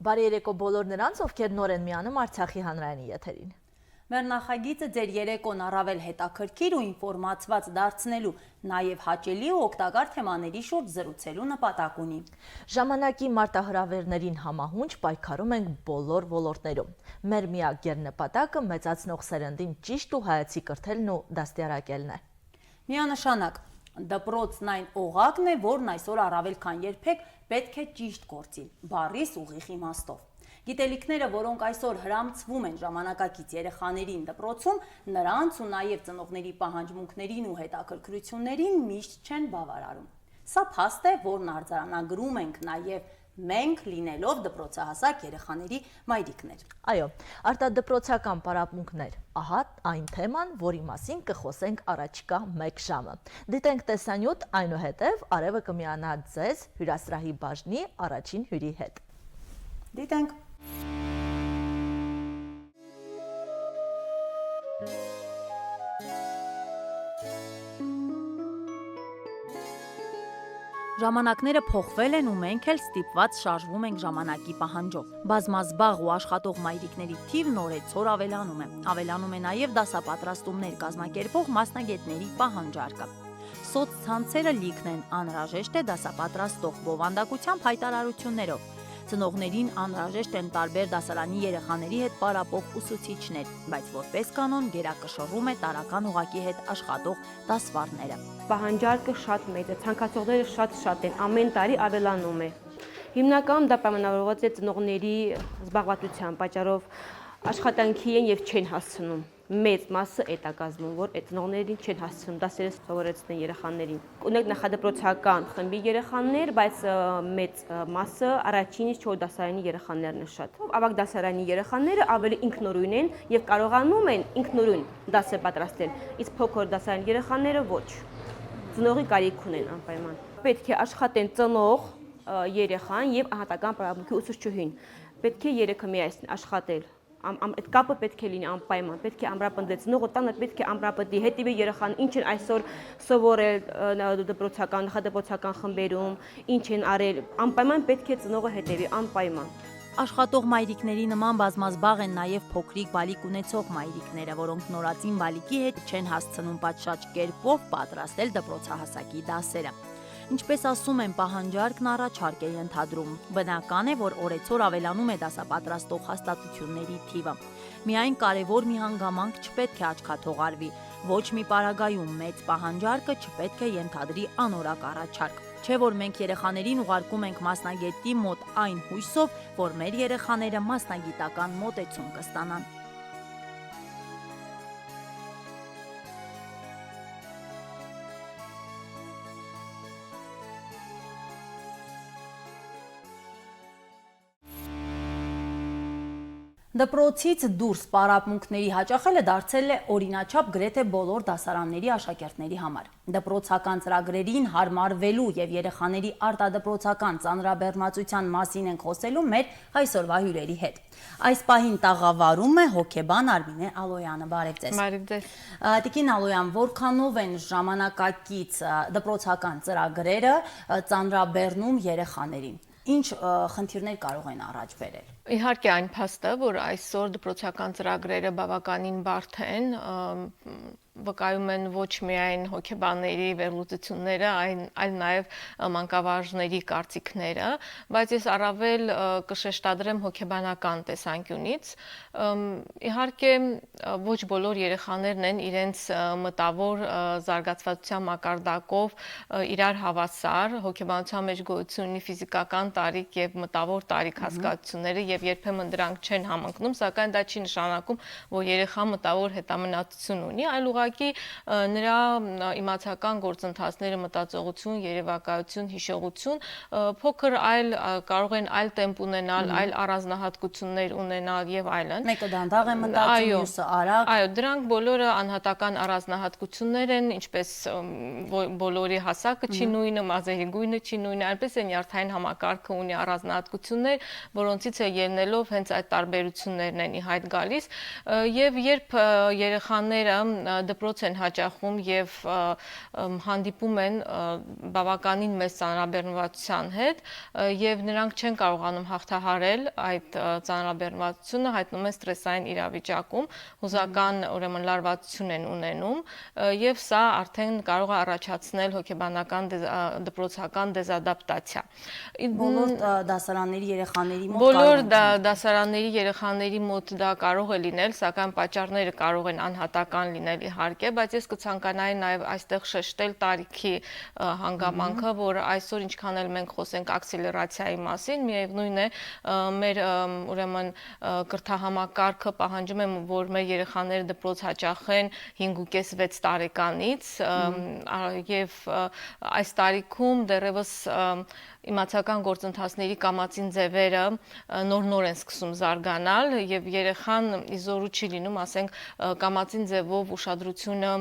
Բարի երեկո բոլոր նրանց, ովքեր նոր են միանում Արցախի հանրայինի եթերին։ Մեր նախագիծը ձեր երեկոն առավել հետաքրքիր ու ինֆորմացված դարձնելու, նաև հաճելի ու օգտակար թեմաների շուրջ զրուցելու նպատակ ունի։ Ժամանակի մարտահրավերներին համահունչ պայքարում ենք բոլոր ոլորտներում։ Մեր միակ գերնպատակը մեծացնող սերնդին ճիշտ ու հայացի կրթելն ու դաստիարակելն է։ Միանշանակ, դպրոցն այն օղակն է, որն այսօր առավել քան երբեք պետք է ճիշտ գործի, բառիս ուղիղ իմաստով։ Գիտելիքները, որոնք այսօր հրամցվում են ժամանակակից երեխաներին դպրոցում, նրանց ու նաև ծնողների պահանջմունքներին ու հետաքրքրություններին միշտ չեն բավարարում։ Սա փաստ է, որն արձանագրում ենք նաև մենք լինելով դպրոցահասակ երեխաների մայրիկներ։ Այո, արտադպրոցական պարապմունքներ, ահա այն թեման, որի մասին կխոսենք առաջիկա 1 ժամը։ Դիտենք տեսանյութ, այնուհետև արևը կմիանա ձեզ հյուրասրահի բաժնի առաջին հյուրի հետ։ Դիտենք։ Ժամանակները փոխվել են ու մենք էլ ստիպված շարժվում ենք ժամանակի պահանջով։ Բազմազբաղ ու աշխատող մայրիկների թիվն օրեցօր ավելանում է։ Ավելանում է նաև դասապատրաստումներ կազմակերպող մասնագետների պահանջարկը։ Սոցցանցերը լիքն են, անհրաժեշտ է դասապատրաստող բովանդակությամբ հայտարարություններով։ Ծնողներին անհրաժեշտ են տարբեր դասարանի երեխաների հետ պարապող ուսուցիչներ, բայց որպես կանոն գերակշռում է տարրական ուղղակի հետ աշխատող դասվարները։ Պահանջարկը շատ մեծ է, ցանկացողները շատ են, ամեն տարի ավելանում է։ Հիմնականում դա պայմանավորված է ծնողների զբաղվածության պատճառով, աշխատանքի են եւ չեն հասցնում։ Մեծ մասը է դա կազմում, որ այդ ծնողներին չեն հասցնում դասերը սովորեցնել երեխաներին։ Ունենք նախադպրոցական խմբի երեխաներ, բայց մեծ մասը առաջինից 4 դասարանի երեխաներն են շատ։ Ավագ դասարանի երեխաները ավելի ինքնուրույն են եւ կարողանում են ինքնուրույն դասեր պատրաստել, իսկ փոքր դասարանի երեխաները ոչ։ Ծնողի կարիք ունեն անպայման։ Պետք է աշխատեն ծնող, երեխան եւ անհատական պարապմունքի ուսուցչուհին։ Պետք է երեքը միասին աշխատել։ Այդ կապը պետք է լինի անպայման, պետք է ամրապնդել ծնողը տանը, պետք է ամրապնդի հետևի երեխան, ինչ են այսօր սովորել դպրոցական, նախադպրոցական խմբերում, ինչ են արել, անպայման պետք է ծնողը հետևի, անպայման։ Աշխատող մայրիկների նման բազմազբաղ են նաև փոքրիկ բալիկ ունեցող մայրիկները, որոնք նորածին բալիկի հետ չեն հասցնում պատշաճ կերպով պատրաստել դպրոցահասակի դասերը։ Ինչպես ասում են, պահանջարկն առաջարկ է ենթադրում։ Բնական է, որ օրեցօր ավելանում է դասապատրաստող հաստատությունների թիվը։ Միայն կարևոր մի հանգամանք չպետք է աչքաթողարվի։ Ոչ մի պարագայում մեծ պահանջարկը չպետք է ենթադրի անորակ առաջարկ։ Չէ՞ որ մենք երեխաներին ուղարկում ենք մասնագետի մոտ այն հույսով, որ մեր երեխաները մասնագիտական մոտեցում կստանան։ Դպրոցից դուրս պարապմունքների հաճախելը դարձել է օրինաչափ գրեթե բոլոր դասարանների աշակերտների համար։ Դպրոցական ծրագրերին հարմարվելու եւ երեխաների արտադպրոցական ծանրաբեռնվածության մասին ենք խոսելու մեր այսօրվա հյուրերի հետ։ Այս պահին տաղավարում է հոգեբան Արմինե Ալոյանը, բարև ձեզ։ Բարև ձեզ։ Տիկին Ալոյան, որքանով են ժամանակակից դպրոցական ծրագրերը ծանրաբեռնում երեխաներին։ Ինչ խնդիրներ կարող են առաջ բերել։ Իհարկե այն փաստը, որ այսօր դպրոցական ծրագրերը բավականին բարդ են, վկայում են ոչ միայն հոգեբանների վերլուծությունները, այլ նաև մանկավարժների կարծիքները, բայց ես առավել կշեշտադրեմ հոգեբանական տեսանկյունից։ Իհարկե ոչ բոլոր երեխաներն են իրենց մտավոր զարգացվածության մակարդակով իրար հավասար, հոգեբանության մեջ գոյություն ունի ֆիզիկական տարիք եւ մտավոր տարիք հասկացությունները եւ երբեմն դրանք չեն համընկնում, սակայն դա չի նշանակում, որ երեխան մտավոր հետամնացություն ունի, այլ ուղղակի նրա իմացական գործընթացները, մտածողություն, երևակայություն, հիշողություն փոքր այլ կարող են այլ տեմպ ունենալ, այլ առանձնահատկություններ ունենալ եւ այլն։ Մեկը դանդաղ է մտածում, մյուսը արագ։ Այո, դրանք բոլորը անհատական առանձնահատկություններ են, ինչպես բոլորի հասակը չի նույնը, մազերի գույնը չի նույնը, այնպես է նյարդային համակարգը ունի առանձնահատկություններ, որոնցից է ելնելով հենց այդ տարբերություններն են ի հայտ գալիս, եւ երբ երեխաները դպրոց են հաճախում եւ հանդիպում են բավականին մեծ ծանրաբեռնվածության հետ եւ նրանք չեն կարողանում հաղթահարել այդ ծանրաբեռնվածությունը, հայտնում են ստրեսային իրավիճակում, հուզական ուրեմն լարվածություն են ունենում եւ սա արդեն կարող է առաջացնել հոգեբանական դպրոցական դեզադապտացիա։ Բոլոր դասարանների երեխաների մոտ Բոլոր դասարանների երեխաների մոտ դա կարող է լինել, սակայն պատճառները կարող են անհատական լինել իհարկե, բայց ես կցանկանայի նաև այստեղ շեշտել տարիքի հանգամանքը, որ այսօր ինչքան էլ մենք խոսենք աքսելերացիայի մասին, միևնույն է մեր ուրեմն կրթահամակարգը պահանջում է, որ մեր երեխաները դպրոց հաճախեն 5.5-6 տարեկանից եւ այս տարիքում դեռևս իմացական գործընթացների կամացին ձևերը նոր են սկսում զարգանալ եւ երեխան իզորու չի լինում, ասենք կամացին ձևով ուշադրությունը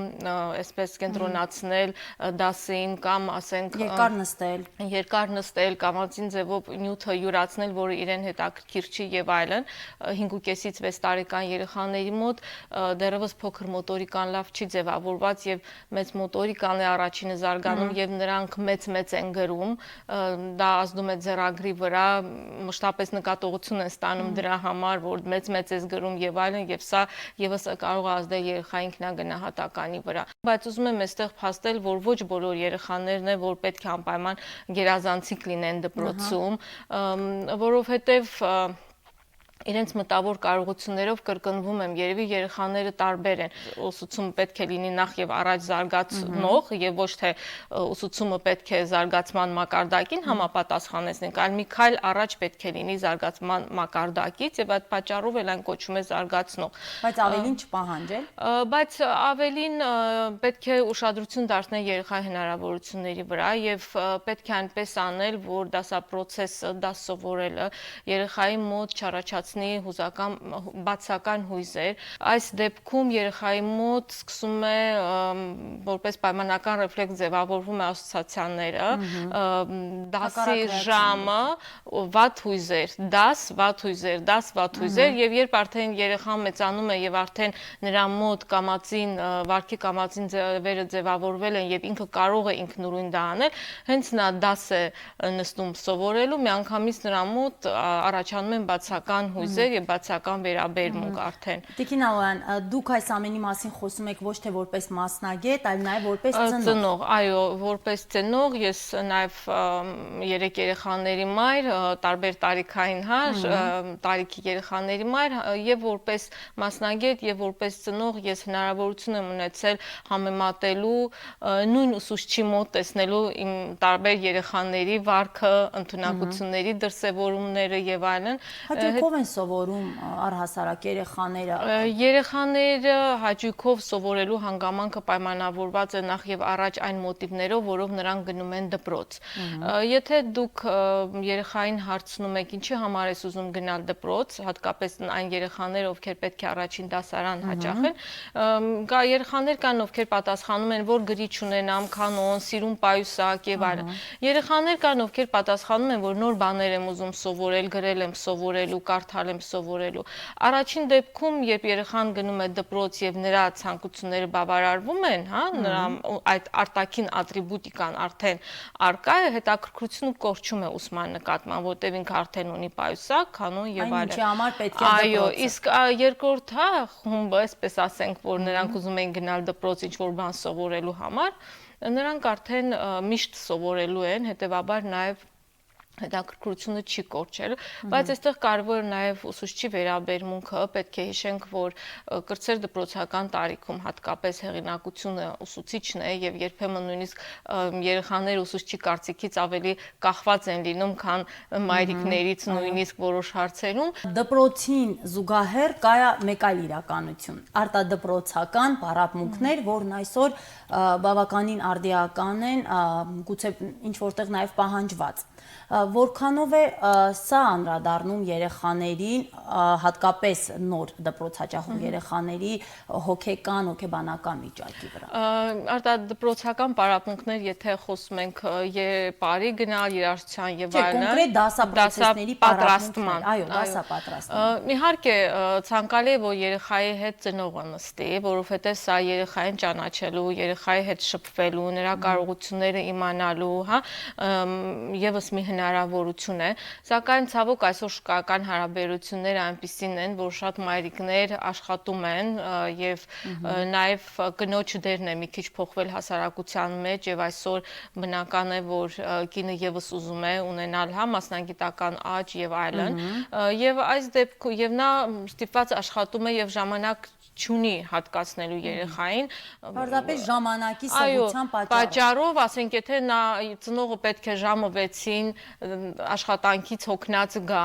այսպես կենտրոնացնել դասին կամ ասենք երկար նստել, կամացին ձևով նյութը յուրացնել, որը իրեն հետաքրքիր չի եւ այլն 5.5-ից 6 տարեկան երեխաների մոտ դեռևս փոքր մոտորիկան լավ չի ձևավորված եւ մեծ մոտորիկան է առաջինը զարգանում եւ նրանք մեծ են գրում դա ազդում է ձեռագրի վրա, մշտապես նկատողություն են ստանում դրա համար, որ մեծ ես գրում եւ այլն, եւ սա եւս կարող է ազդել երեխայի ինքնագնահատականի վրա։ Բայց ուզում եմ այստեղ փաստել, որ ոչ բոլոր երեխաներն են, որ պետք է անպայման գերազանցիկ լինեն դպրոցում, որովհետեւ իրենց մտավոր կարողություններով կրկնվում եմ, երևի երեխաները տարբեր են։ Ուսուցումը պետք է լինի նախ եւ առաջ զարգացնող եւ ոչ թե ուսուցումը պետք է զարգացման մակարդակին համապատասխանեցնենք, այլ մի քայլ առաջ պետք է լինի զարգացման մակարդակից եւ այդ պատճառով էլ այն կոչվում է զարգացնող։ Բայց ավելին չպահանջել։ Բայց ավելին պետք է ուշադրություն դարձնել երեխայի հնարավորությունների վրա եւ պետք է այնպես անել, որ դասապրոցեսը, դաս սովորելը երեխայի մոտ չառաջացնի հուզական բացական հույզեր։ Այս դեպքում երեխայի մոտ սկսում է որպես պայմանական ռեֆլեքս ձևավորվում է ասոցիացիաները, դասի ժամը, վատ հույզեր, դաս, վատ հույզեր, դաս, վատ հույզեր եւ երբ արդեն երեխան մեծանում է եւ արդեն նրա մոտ կամացին, վարքի կամացին ձևերը ձևավորվել են եւ ինքը կարող է ինքնուրույն դա անել, հենց նա դաս է նստում սովորելու, միանգամից նրա մոտ առաջանում են բացական հույզեր եւ բացական վերաբերմունք արդեն։ Տիկին Ալոյան, դուք այս ամենի մասին խոսում եք ոչ թե որպես մասնագետ, այլ նաեւ որպես ծնող, այո, որպես ծնող, ես նաեւ 3 երեխաների մայր, տարբեր տարիքային տարիքի երեխաների մայր եւ որպես մասնագետ եւ որպես ծնող ես հնարավորություն եմ ունեցել համեմատելու նույն ուսուցչի մոտ տեսնելու իմ տարբեր երեխաների վարքը, ընդունակությունների դրսևորումները եւ այլն։ Հաճույքով են սովորում առհասարակ երեխաները։ Երեխաները հաճույքով սովորելու հանգամանքը պայմանավորված է նախ եւ առաջ այն մոտիվներով, որով նրանք գնում են դպրոց։ Եթե դուք երեխային հարցնում եք, ինչի համար ես ուզում գնալ դպրոց, հատկապես այն երեխաները, ովքեր պետք է առաջին դասարան հաճախեն, երեխաներ կան, ովքեր պատասխանում են, որ գրի չունենամ, կանոն, սիրուն պայուսակ եւ այլն։ Երեխաներ կան, ովքեր պատասխանում են, որ նոր բաներ եմ ուզում սովորել, գրել եմ սովորելու, կարդալ եմ սովորելու։ Առաջին դեպքում, երբ երեխան գնում է դպրոց եւ նրա ցանկությունները բավարարվում են, նրա այդ արտաքին ատրիբուտիկան արդեն արկա է, հետաքրքրությունը կորչում է ուսման նկատմամբ, որտեղ ինքը արդեն ունի պայուսակ, կանոն եւ այլն։ Ինչի համար պետք է դպրոց։ Այո, իսկ երկրորդ խումբը, այսպես ասենք, որ նրանք ուզում են գնալ դպրոց ինչ-որ բան սովորելու համար, նրանք արդեն միշտ սովորելու են, հետեւաբար նաեւ հետաքրքրությունը չի կորչել, բայց այստեղ կարևոր է նաև ուսուցչի վերաբերմունքը, պետք է հիշենք, որ կրտսեր դպրոցական տարիքում հատկապես հեղինակությունը ուսուցիչն է եւ երբեմն նույնիսկ երեխաները ուսուցչի կարծիքից ավելի կախված են լինում, քան մայրիկներից նույնիսկ որոշ հարցերում։ Դպրոցին զուգահեռ կա մեկ այլ իրականություն՝ արտադպրոցական պարապմունքներ, որն այսօր բավականին արդիական են, գուցե ինչ որտեղ նաև պահանջված։ Որքանով է սա անդրադառնում երեխաներին, հատկապես նոր դպրոց հաճախող երեխաների հոգեկան, հոգեբանական վիճակի վրա։ Արտադպրոցական պարապմունքներ, եթե խոսում ենք բարի գնալ, երաժշտության եւ այլն, կոնկրետ դասապրոցեսների պատրաստման, այո, դասապատրաստման։ Իհարկե, ցանկալի է, որ երեխայի հետ ծնողը նստի, որովհետեւ սա երեխային ճանաչելու, երեխայի հետ շփվելու, նրա կարողությունները իմանալու, հա, եւս մի հնարավորություն է, սակայն ցավոք այսօր շուկայական հարաբերությունները այնպիսին են, որ շատ մայրիկներ աշխատում են եւ նաեւ կնոջ դերն է մի քիչ փոխվել հասարակության մեջ եւ այսօր բնական է, որ կինը եւս ուզում է ունենալ հա մասնագիտական աճ եւ այլն եւ այս դեպքում եւ նա ստիպված աշխատում է եւ ժամանակ չունի հատկացնելու երեխային Պարզապես ժամանակի սղության պատճառով, ասենք եթե նա ծնողը պետք է ժամը 6-ին աշխատանքից հոգնած գա,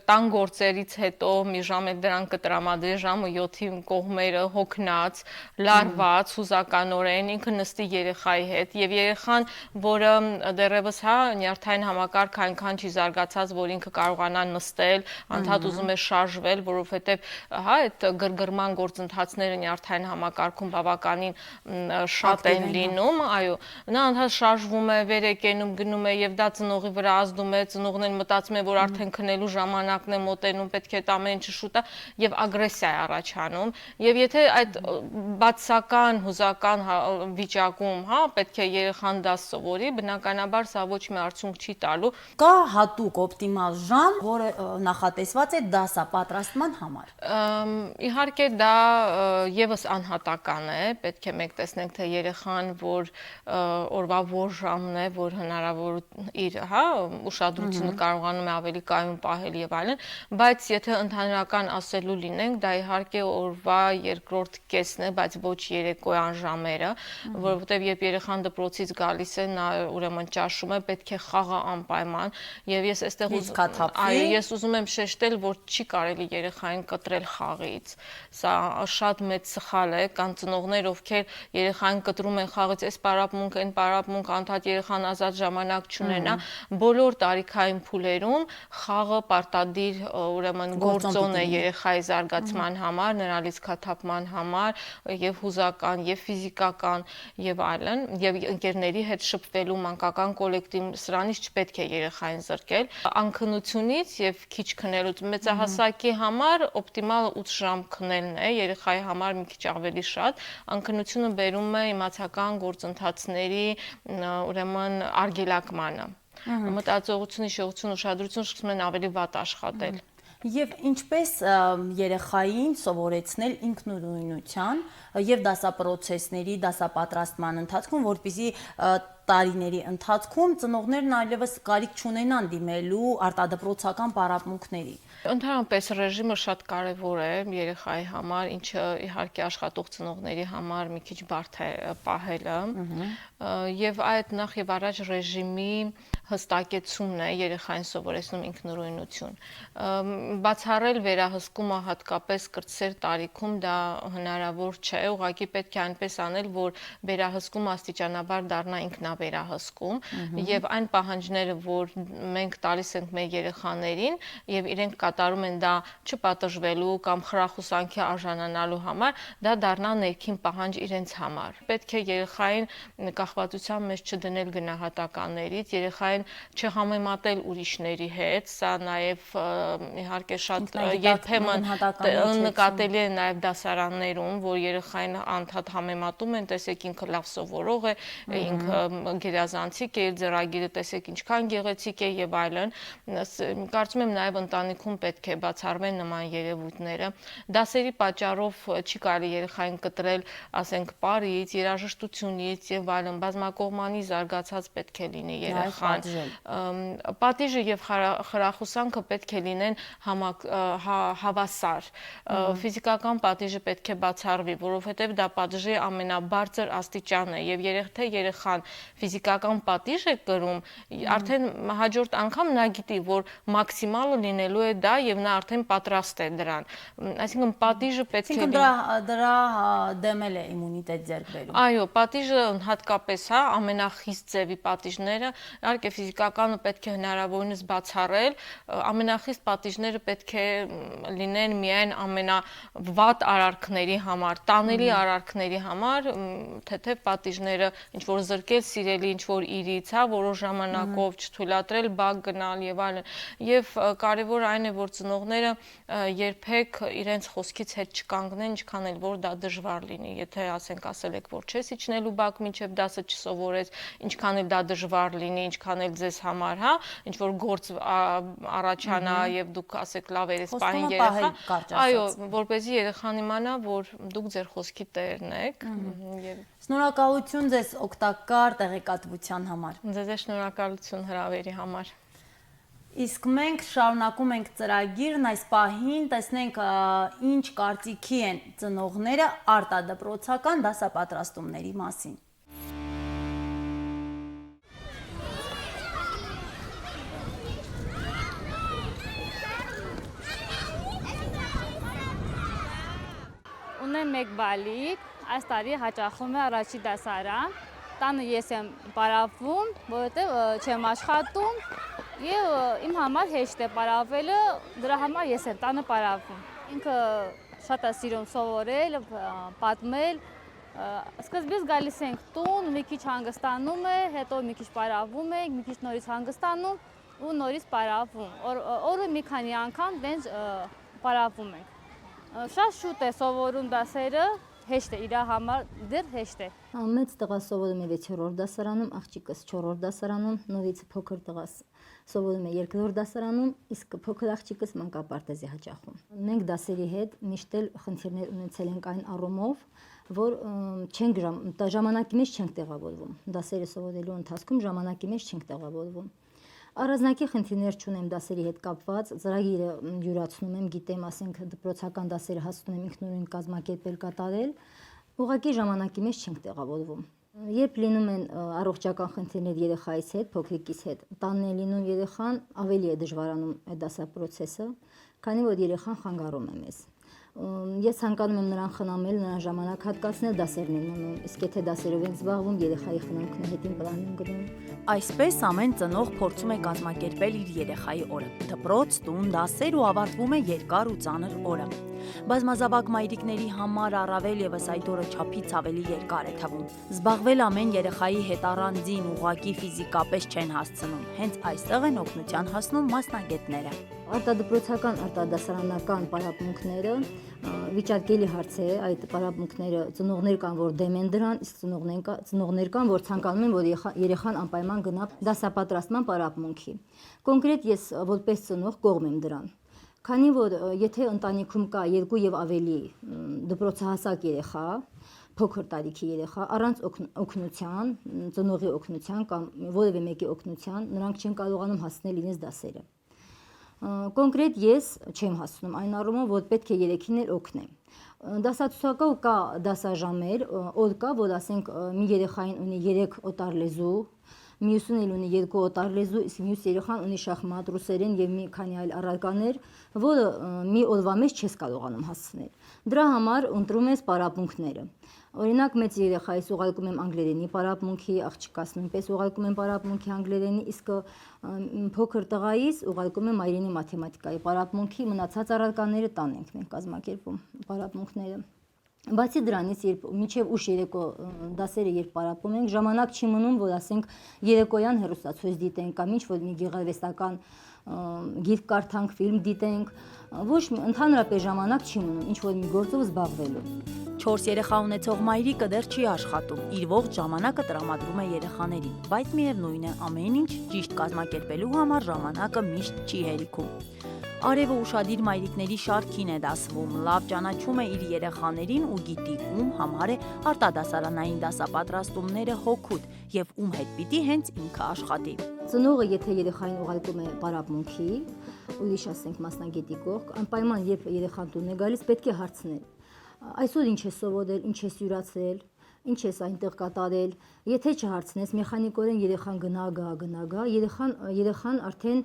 տան գործերից հետո մի ժամ էլ դրան կտրամադրի ժամը 7-ին կողմերը հոգնած, լարված, հուզականորեն ինքը նստի երեխայի հետ եւ երեխան, որը դեռևս հա նյարդային համակարգ այնքան չի զարգացած, որ ինքը կարողանա նստել, անդադ ուզում է շարժվել, որովհետեւ հա այդ գրգռման գործընթացները նյարդային համակարգում բավականին շատ են լինում, այո, նա անդադ շարժվում է, վեր է կենում, գնում է եւ դա ծնողի վրա ազդում է, ծնողն էլ մտածում է, որ արդեն քնելու ժամանակն է մոտենում, պետք է այդ ամեն ինչը շուտ է եւ ագրեսիա է առաջանում եւ եթե այդ բացական հուզական վիճակում, հա, պետք է երեխան դա սովորի, բնականաբար սա ոչ մի արդյունք չի տալու։ Կա հատուկ օպտիմալ ժամ, որը նախատեսված է դասապատրաստման համար։ Իհարկե դա եւս անհատական է, պետք է մենք տեսնենք թե երեխան որ օրվա որ ժամն է, որ հնարավոր իր, հա, ուշադրությունը կարողանում է ավելի կայուն պահել եւ այլն, բայց եթե ընդհանրական ասելու լինենք, դա իհարկե օրվա երկրորդ կեսն է, բայց ոչ երեկոյան ժամերը, որովհետեւ երբ երեխան դպրոցից գալիս է, նա ուրեմն ճաշում է, պետք է խաղը անպայման եւ ես ես ուզում եմ շեշտել, որ չի կարելի երեխային կտրել խաղից։ Սա շատ մեծ սխալ է, կան ծնողներ, ովքեր երեխային կտրում են խաղից, այս պարապմունք, այն պարապմունք, անդադ երեխան ազատ ժամանակ չունենա, բոլոր տարիքային փուլերում խաղը պարտադիր ուրեմն գործոն է երեխայի զարգացման համար, նրա լիցքաթափման համար, եւ հուզական, եւ ֆիզիկական, եւ այլն, եւ ընկերների հետ շփվելու մանկական կոլեկտիվ, սրանից չպետք է երեխային զրկել, անքնությունից եւ քիչ քնելուց մեծահասակի համար օպտիմալ 8 ժամ քնելն է, երեխայի համար մի քիչ ավելի շատ, անքնությունը բերում է իմացական գործընթացների ուրեմն արգելակմանը։ Մտածողություն, հիշողություն, ուշադրություն սկսում են ավելի վատ աշխատել։ Եվ ինչպես երեխային սովորեցնել ինքնուրույնության եւ դասապրոցեսների, դասապատրաստման ընթացքում, որպեսզի տարիների ընթացքում ծնողներն այլևս կարիք չունենան դիմելու արտադպրոցական պարապմունքների։ Ընդհանրապես ռեժիմը շատ կարևոր է երեխայի համար, ինչը իհարկե աշխատող ծնողների համար մի քիչ բարդ է պահելը, եւ այդ նախ եւ առաջ ռեժիմի հստակեցումն է երեխային սովորեցնում ինքնուրույնություն։ Բացառել վերահսկումը հատկապես կրտսեր տարիքում դա հնարավոր չէ, ուղղակի պետք է այնպես անել, որ վերահսկումը աստիճանաբար դառնա ինքնավերահսկում եւ այն պահանջները, որ մենք տալիս ենք մեր երեխաներին եւ իրենք կատարում են դա չպատժվելու կամ խրախուսանքի արժանանալու համար, դա դառնա ներքին պահանջ իրենց համար։ Պետք է երեխային կախվածության մեջ չդնել գնահատականներից, երեխային չհամեմատել ուրիշների հետ, սա նաեւ իհարկե շատ երբեմն նկատելի է նաեւ դասարաններում, որ երեխային անդադ համեմատում են, տեսեք ինքը լավ սովորող է, ինքը գերազանցիկ է, իր ձեռագիրը տեսեք ինչքան գեղեցիկ է եւ այլն։ Կարծում եմ նաեւ ընտանիքում պետք է բացառվեն նման երևույթները։ Դասերի պատճառով չի կարելի երեխային կտրել, ասենք, պարից, երաժշտությունից եւ այլն, բազմակողմանի զարգացած պետք է լինի երեխան։ Պատիժը եւ խրախուսանքը պետք է լինեն հավասար։ Ֆիզիկական պատիժը պետք է բացառվի, որովհետեւ դա պատժի ամենաբարձր աստիճանն է եւ երեխան ֆիզիկական պատիժ է կրում, արդեն հաջորդ անգամ նա գիտի, որ մաքսիմալը լինելու է դա եւ նա արդեն պատրաստ է դրան։ Այսինքն պատիժը պետք է դրա դեմել է իմունիտետ ձեռք բերում։ Այո, պատիժը հատկապես ամենախիստ ձևի պատիժները, իհարկե ֆիզիկականը պետք է հնարավորինս բացառել, ամենախիստ պատիժները պետք է լինեն միայն ամենավատ արարքների համար, տանելի արարքների համար, թեթև պատիժները, ինչ որ զրկել սիրելի ինչ որ իրից, որոշ ժամանակով չթույլատրել բակ գնալ եւ այլն։ Եվ կարևոր այն է, որ ծնողները երբեք իրենց խոսքից հետ չկանգնեն, ինչքան էլ որ դա դժվար լինի։ Եթե ասենք ասել եք, որ չես իջնելու բակ մինչև դասը չսովորես, ինչքան էլ դա դժվար լինի, ինչքան էլ ձեզ համար, ինչ որ գործ առաջանա եւ դուք ասեք լավ երես պահին երեխա, այո, որպեսզի երեխան իմանա, որ դուք ձեր խոսքի տերն եք եւ Շնորհակալություն ձեզ օգտակար տեղեկատվության համար։ Ձեզ է շնորհակալություն հրավերի համար։ Իսկ մենք շարունակում ենք ծրագիրն այս պահին, տեսնենք ինչ կարծիքի են ծնողները արտադպրոցական դասապատրաստումների մասին։ Ունեմ մեկ բալիկ, այս տարի հաճախում է առաջի դասարան, տանը ես եմ պարապվում, որովհետև չեմ աշխատում եւ իմ համար հեշտ է պարապվելը, դրա համար ես եմ տանը պարապվում։ Ինքը շատ է սիրում սովորել, պատմել, սկզբից գալիս ենք տուն, մի քիչ հանգստանում է, հետո մի քիչ պարապվում ենք, մի քիչ նորից հանգստանում ու նորից պարապվում։ Օրը մի քանի անգամ տենց պարապվում ենք։ Շատ շուտ է սովորում դասերը, հեշտ է, իր համար դեռ հեշտ է։ Մեծ տղա սովորում է 6-րդ դասարանում, աղջիկս 4-րդ դասարանում, նորից փոքր տղաս սովորում է 2-րդ դասարանում, իսկ փոքր աղջիկս մանկապարտեզի հաճախում։ Մենք դասերի հետ միշտ էլ խնդիրներ ունեցել ենք այն առումով, որ ժամանակի մեջ չենք տեղավորվում։ Դասերը սովորելու ընթացքում ժամանակի մեջ չենք տեղավորվում։ Առանձնակի խնդիրներ չունեմ դասերի հետ կապված, ծրագիրը յուրացնում եմ, գիտեմ, ասենք դպրոցական դասերը հասնում եմ ինքնուրույն կազմակերպել կատարել, ուղղակի ժամանակի մեջ չենք տեղավորվում։ Երբ լինում են առողջական խնդիրներ երեխայից հետ, փոքրիկից հետ, տանն է լինում երեխան, ավելի է դժվարանում այդ դասապրոցեսը, քանի որ երեխան խանգարում է մեզ։ Ես ցանկանում եմ նրան խնամել, նրան ժամանակ հատկացնել, դասերն են մնում, իսկ եթե դասերով ենք զբաղվում, երեխայի խնամքն հետին պլան են գնում։ Այսպես ամեն ծնող փորձում է կազմակերպել իր երեխայի օրը։ Դպրոց, տուն, դասեր ու ավարտվում է երկար ու ծանր օրը։ Բազմազավակ մայրիկների համար առավել եւս այդ օրը չափից ավելի երկար է թվում։ Զբաղվել ամեն երեխայի հետ առանձին ուղղակի ֆիզիկապես չեն հասցնում։ Հենց այստեղ են օգնության հասնում մասնագետները։ Արտադպրոցական, արտադասարանական պարապմունքները վիճարկելի հարց է, այդ պարապմունքները ծնողներ կան, որ դեմ են դրան, իսկ ծնողներ կան, որ ցանկանում են, որ երեխան անպայման գնա դասապատրաստման պարապմունքի։ Կոնկրետ ես որպես ծնող կողմ եմ դրան։ Քանի որ եթե ընտանիքում կա 2 եւ ավելի դպրոցահասակ երեխա, փոքր տարիքի երեխա, առանց օգնության, ծնողի օգնության կամ որևէ մեկի օգնության, նրանք չեն կարողանում հասնել իրենց դասերը։ Կոնկրետ ես չեմ հասնում այն առումով, որ պետք է երեքին էլ օգնեմ։ Դասացուցակով կա դասաժամեր, օր կա, որ ասենք մի երեխային ունի 3 օտար լեզու, մյուսն էլ ունի 2 օտար լեզու, իսկ մյուս երեխան ունի շախմատ, ռուսերեն եւ մի քանի այլ առարկաներ, որը մի օրվա մեջ չես կարողանում հասցնել։ Դրա համար ընտրում ես պարապմունքները։ Օրինակ մեծ երեխայից ուղարկում եմ անգլերենի պարապմունքի, աղջկաս նույնպես ուղարկում եմ պարապմունքի անգլերենի, իսկ փոքր տղայից ուղարկում եմ այրենի մաթեմատիկայի պարապմունքի, մնացած առարկաները տան ենք մենք կազմակերպում պարապմունքները։ Բացի դրանից, երբ մինչև ուշ երեկո դասերը երբ պարապում ենք, ժամանակ չի մնում, որ ասենք երեկոյան հեռուստացույց դիտենք կամ ինչ-որ մի գեղարվեստական գիրք կարդանք, ֆիլմ դիտենք, ոչ ընդհանրապես ժամանակ չի մնում ինչ-որ մի գործով զբաղվելու։ 4 երեխա ունեցող մայրիկը դեռ չի աշխատում, իր ողջ ժամանակը տրամադրում է երեխաներին, բայց միևնույն է, ամեն ինչ ճիշտ կազմակերպելու համար ժամանակը միշտ չի հերիքում։ Արևը ուշադիր մայրիկների շարքին է դասվում, լավ ճանաչում է իր երեխաներին ու գիտի ում համար է արտադասարանային դասապատրաստումները հոգուտ եւ ում հետ պիտի հենց ինքը աշխատի։ Ծնողը եթե երեխային ուղարկում է պարապմունքի, ուրիշ ասենք մասնագետի կողք, անպայման երբ երեխան տուն է գալիս, պետք է հարցնել. այսօր ինչ է սովորել, ինչ է յուրացրել, ինչ ես այնտեղ կատարել։ Եթե չհարցնես, մեխանիկորեն երեխան գնա, երեխան արդեն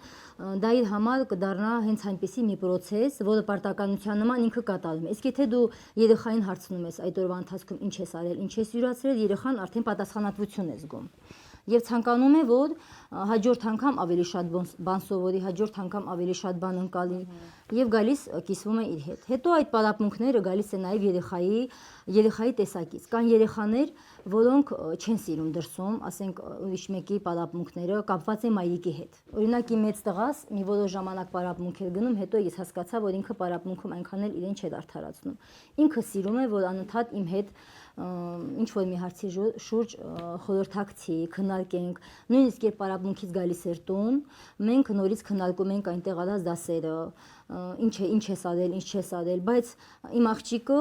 դա իր համար կդառնա հենց այնպիսի մի process, որը պարտականության նման ինքը կատարում է։ Իսկ եթե դու երեխային հարցնում ես այդ օրվա ընթացքում ինչ ես արել, ինչ ես յուրացրել, երեխան արդեն պատասխանատվություն է զգում։ Եվ ցանկանում է, որ հաջորդ անգամ ավելի շատ բան սովորի, հաջորդ անգամ ավելի շատ բան ընկալի եւ գալիս կիսվում է իր հետ։ Հետո այդ պարապմունքները գալիս է նաեւ երեխայի տեսակից։ Կան երեխաներ, որոնք չեն սիրում դրսում, ասենք ուրիշ մեկի պարապմունքները կապված են մայրիկի հետ։ Օրինակ իմ մեծ տղաս մի որոշ ժամանակ պարապմունք էր գնում, հետո ես հասկացա, որ ինքը պարապմունքում այնքան էլ իրեն չէր արդարացնում։ Ինքը սիրում է, որ անընդհատ իմ հետ ինչ որ մի հարցի շուրջ խորհրդակցի, քննարկենք, նույնիսկ երբ պարապմունքից գալիս էր տուն, մենք նորից քննարկում ենք այնտեղ արած դասերը, ինչ ես արել, ինչ չես արել, բայց իմ աղջիկը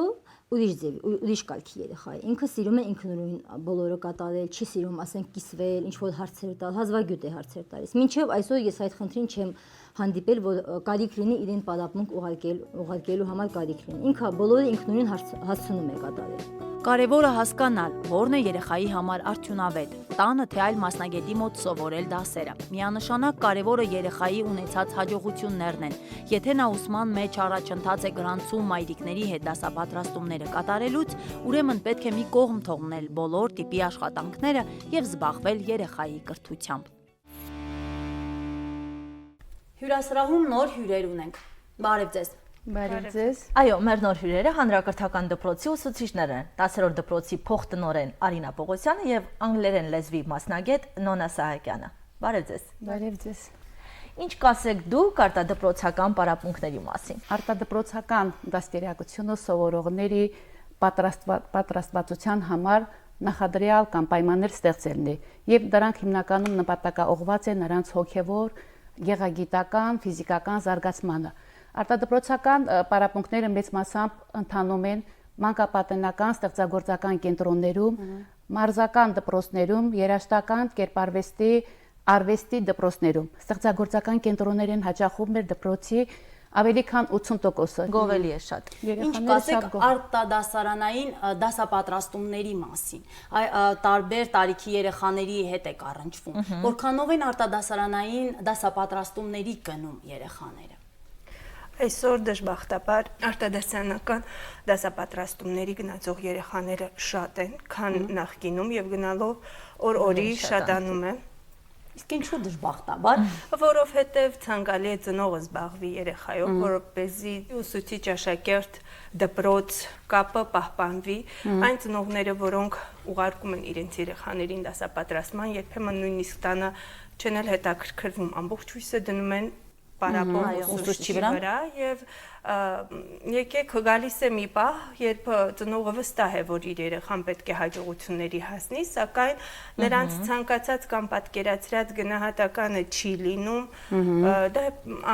ուրիշ կարգի երեխա է։ Ինքը սիրում է ինքնուրույն բոլորը կատարել, չի սիրում, ասենք, կիսվել, ինչ որ հարցեր տալ, հազվագյուտ է հարցեր տալիս։ Մինչև այսօր ես այդ խնդրին չեմ հանդիպել, որ կարիք լինի իրեն պարապմունք ուղարկելու համար կարիք լինի։ Ինքը բոլորը ինքնուրույն հասցնում է կատարել։ Կարևորը հասկանալ, որն է երեխայի համար արդյունավետ, տանը թե այլ մասնագետի մոտ սովորել դասերը։ Միանշանակ կարևորը երեխայի ունեցած հաջողություններն են։ Եթե նա ուսման մեջ առաջընթաց է գրանցում մայրիկների հետ դասապատրաստումները կատարելուց, ուրեմն պետք է մի կողմ թողնել բոլոր տիպի աշխատանքները եւ զբաղվել երեխայի կրթությամբ։ Հյուրասրահում նոր հյուրեր ունենք։ Բարև ձեզ։ Բարև ձեզ։ Այո, մեր նոր հյուրերը հանրակրթական դպրոցի ուսուցիչներ են, 10-րդ դպրոցի փոխտնօրեն Արինա Պողոսյանը եւ անգլերեն լեզվի մասնագետ Նոնա Սահակյանը։ Բարև ձեզ։ Բարև ձեզ։ Ինչ կասեք դուք արտադպրոցական պարապմունքների մասին։ Արտադպրոցական դաստիարակությունը սովորողների պատրաստվածության համար նախադրյալ կամ պայմաններ ստեղծելն է եւ դրանք հիմնականում նպատակաուղղված են նրանց հոգեվոր, գեղագիտական, ֆիզիկական զարգացմանը։ Արտադպրոցական պարապմունքները մեծ մասամբ ընթանում են մանկապատենական ստեղծագործական կենտրոններում, մարզական դպրոցներում, երաժշտական, կերպարվեստի, արվեստի դպրոցներում։ Ստեղծագործական կենտրոններ են հաճախում մեր դպրոցի ավելի քան 80%-ը։ Գովելի է շատ։ Ինչ կասեք արտադասարանային դասապատրաստումների մասին։ Տարբեր տարիքի երեխաների հետ եք առնչվում։ Որքանով են արտադասարանային դասապատրաստումների գնում երեխաները։ Այսօր դժբախտաբար արտադասարանական դասապատրաստումների գնացող երեխաները շատ են, քան նախկինում եւ գնալով օր-օրի շատանում է։ Իսկ ինչու դժբախտաբար, որովհետև ցանկալի է ծնողը զբաղվի երեխայով, որպեսզի ուսուցիչ աշակերտ դպրոց կապը պահպանվի, այն ծնողները, որոնք ուղարկում են իրենց երեխաներին դասապատրաստման, երբեմն նույնիսկ տանը չեն էլ հետաքրքրվում, ամբողջ հույսը դնում են պարապող ուսուցչի վրա եւ եկեք գալիս է մի պահ, երբ ծնողը վստահ է, որ իր երեխան պետք է հաջողությունների հասնի, սակայն նրանց ցանկացած կամ պատկերացրած գնահատականը չի լինում, դա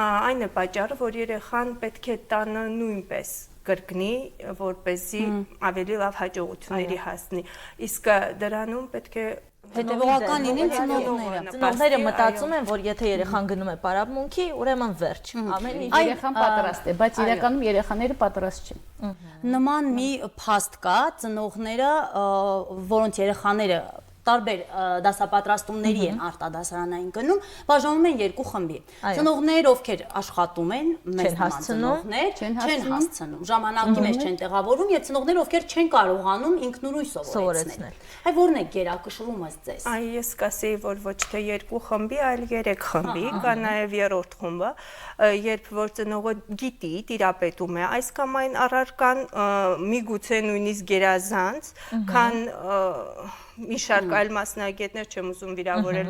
այն է պատճառը, որ երեխան պետք է տանը նույնպես կրկնի, որպեսզի ավելի լավ հաջողությունների հասնի, իսկ դրանում պետք է հետևողական լինեն ծնողները։ Ծնողները մտածում են, որ եթե երեխան գնում է պարապմունքի, ուրեմն վերջ։ Ամեն ինչ Երեխան պատրաստ է, բայց իրականում երեխաները պատրաստ չեն։ Նման մի փաստ կա, ծնողները, որոնց երեխաները տարբեր դասապատրաստումների են արտադասարանային գնում, բաժանում են երկու խմբի։ Ծնողներ, ովքեր աշխատում են, մեծ ծնողներ, չեն հասցնում, ժամանակի մեջ չեն տեղավորում, եւ ծնողներ, ովքեր չեն կարողանում ինքնուրույն սովորեցնել։ Այ ո՞րն է գերակշռումը ձեզ։ Այ ես կասեի, որ ոչ թե երկու խմբի, այլ 3 խմբի, կա նաեւ երրորդ խումբը, երբ որ ծնողը գիտի, տիրապետում է այս կամ այն առարկան, միգուցե նույնիսկ գերազանց, քան մի շարք այլ մասնագետներ, չեմ ուզում վիրավորել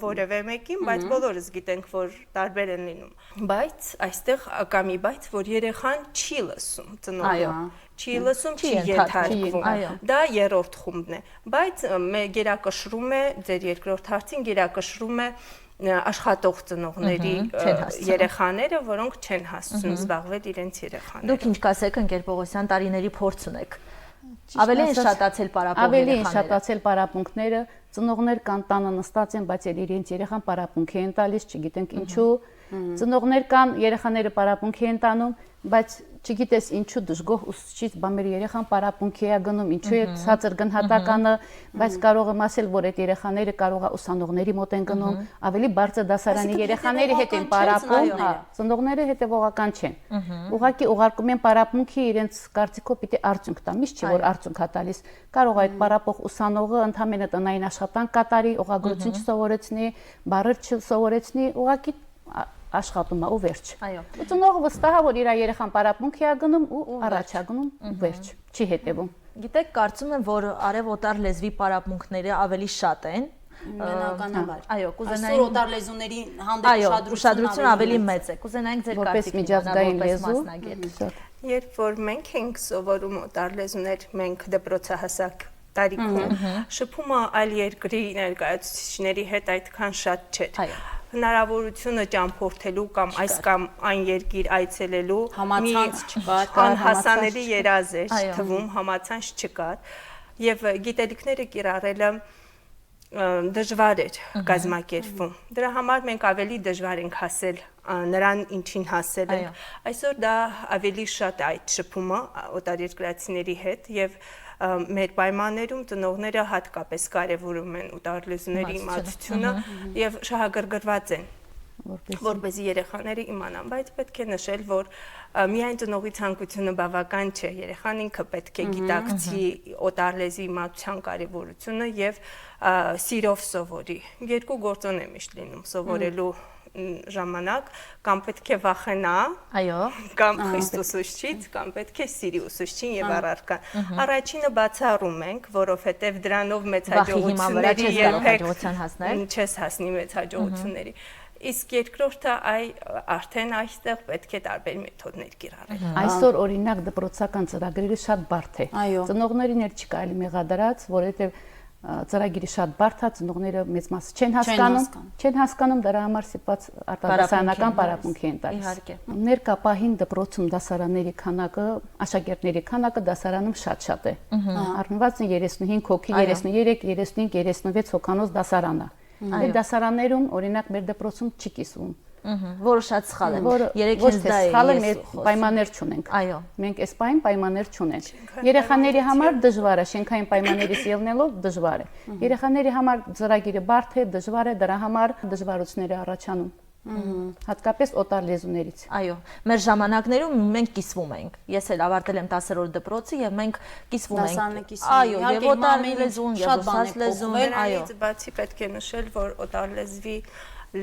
որևէ մեկին, բայց բոլորս գիտենք, որ տարբեր են լինում։ Բայց այստեղ կա մի բայց, որ երեխան չի լսում ծնողը։ Չի լսում, չի ենթարկվում։ Դա երրորդ խումբն է։ Բայց գերակշռում է ձեր երկրորդ հարցին, գերակշռում է աշխատող ծնողների երեխաները, որոնք չեն հասցնում զբաղվել իրենց երեխաներով։ Դուք ինչ կասեք, ընկեր Պողոսյան, տարիների փորձ ունեք։ Ավելի են շատացել պարապող Ավելի են շատացել պարապմունքները, ծնողներ կան տանը նստած են, բայց իրենց երեխան պարապմունքի են տալիս, չգիտենք ինչու։ Ծնողներ կան, երեխաները պարապմունքի են տանում, բայց չգիտես ինչու դժգոհ ուսուցիչ բամեր երեխան պարապմունքի է գնում, ինչու է ցածր գնահատականը, բայց կարող եմ ասել, որ այդ երեխաները կարող է ուսանողների մոտ են գնում, ավելի բարձր դասարանի երեխաների հետ են պարապում, հա, ծնողները հետևողական չեն։ Ուղղակի ուղարկում են պարապմունքի իրենց կարծիքով պիտի արդյունք տա, միշտ չի որ արդյունք հա տալիս։ Կարող է այդ պարապող ուսանողը ընդհանրապես տնային աշխատանք կատարի, ուղղագրություն չսովորեցնի, բառեր չսովորեցնի, ուղղակի աշխատում է ու վերջ։ Այո։ Ու ծնողը վստահ է, որ իր երեխան պարապմունքի է գնում ու առաջ է գնում, վերջ, չի հետևում։ Գիտեք, կարծում եմ, որ արևօտար լեզվի պարապմունքները ավելի շատ են։ Բնականաբար։ Այո, Այսօր կուզենայինք օտար լեզուների հանդեպ ուշադրությունը ավելի մեծ է։ Կուզենայինք ձեր Որպես կարծիքն միջազգային որպես լեզու, մասնագետ։ Երբ որ մենք ենք սովորում օտար լեզուներ, մենք դպրոցահասակ տարիքում, շփումը այլ երկրի ներկայացուցիչների հետ այդքան շատ չէր։ Հնարավորությունը ճամփորդելու կամ այս կամ այն երկիր այցելելու համացանց չկար, անհասանելի երազ էր թվում, համացանց չկար եւ գիտելիքները կիրառելը դժվար էր կազմակերպվում։ Դրա համար մենք ավելի դժվար ենք հասել նրան ինչին հասել ենք։ Այսօր դա ավելի շատ է այդ շփումը օտարերկրացիների հետ եւ մեր պայմաններում ծնողները հատկապես կարևորում են օտար լեզուների իմացությունը եւ շահագրգռված են որպեսզի երեխաները իմանան, բայց պետք է նշել, որ միայն ծնողի ցանկությունը բավական չէ, երեխան ինքը պետք է գիտակցի օտար լեզվի իմացության կարևորությունը եւ սիրով սովորի։ Երկու գործոն է միշտ լինում սովորելու ժամանակ, կամ պետք է վախենա, կամ խիստ ուսուցչից, կամ պետք է սիրի ուսուցչին եւ առարկան։ Առաջինը բացառում ենք, որովհետեւ դրանով մեծ հաջողությունների երբեք չես հասնի մեծ հաջողությունների։ Իսկ երկրորդը արդեն այստեղ պետք է տարբեր մեթոդներ կիրառել։ Այսօր օրինակ դպրոցական ծրագրերը շատ բարդ է։ Ծնողներին էլ չի կարելի մեղադրած, որովհետև ծրագիրը շատ բարդ է, ծնողները մեծ մասը չեն հասկանում, դրա համար սիպած արտադասարանական պարապմունքի են տալիս։ Ներկա պահին դպրոցում դասարանների քանակը, աշակերտների քանակը դասարանում շատ է։ Առնվազն 35 հոգի, 33, 35, 36 հոգանոց դասարան է։ Այդ դասարաններում օրինակ մեր դպրոցում չի կիսվում, որը շատ սխալ է։ Ոչ թե սխալ է, մեր պայմաններ չունենք։ Այո։ Մենք այս պահին պայմաններ չունենք։ Երեխաների համար դժվար է, շենքային պայմաններից ելնելով դժվար է։ Երեխաների համար ծրագիրը բարդ է, դժվար է, դրա համար դժվարություններ է առաջանում։ Հատկապես օտար լեզուներից։ Այո, մեր ժամանակներում մենք կիսվում ենք։ Ես էլ ավարտել եմ 10-րդ դպրոցը եւ մենք կիսվում ենք։ Այո, եւ օտար լեզուն, եւ ռուսաց լեզուն, այո։ Բացի պետք է նշել, որ օտար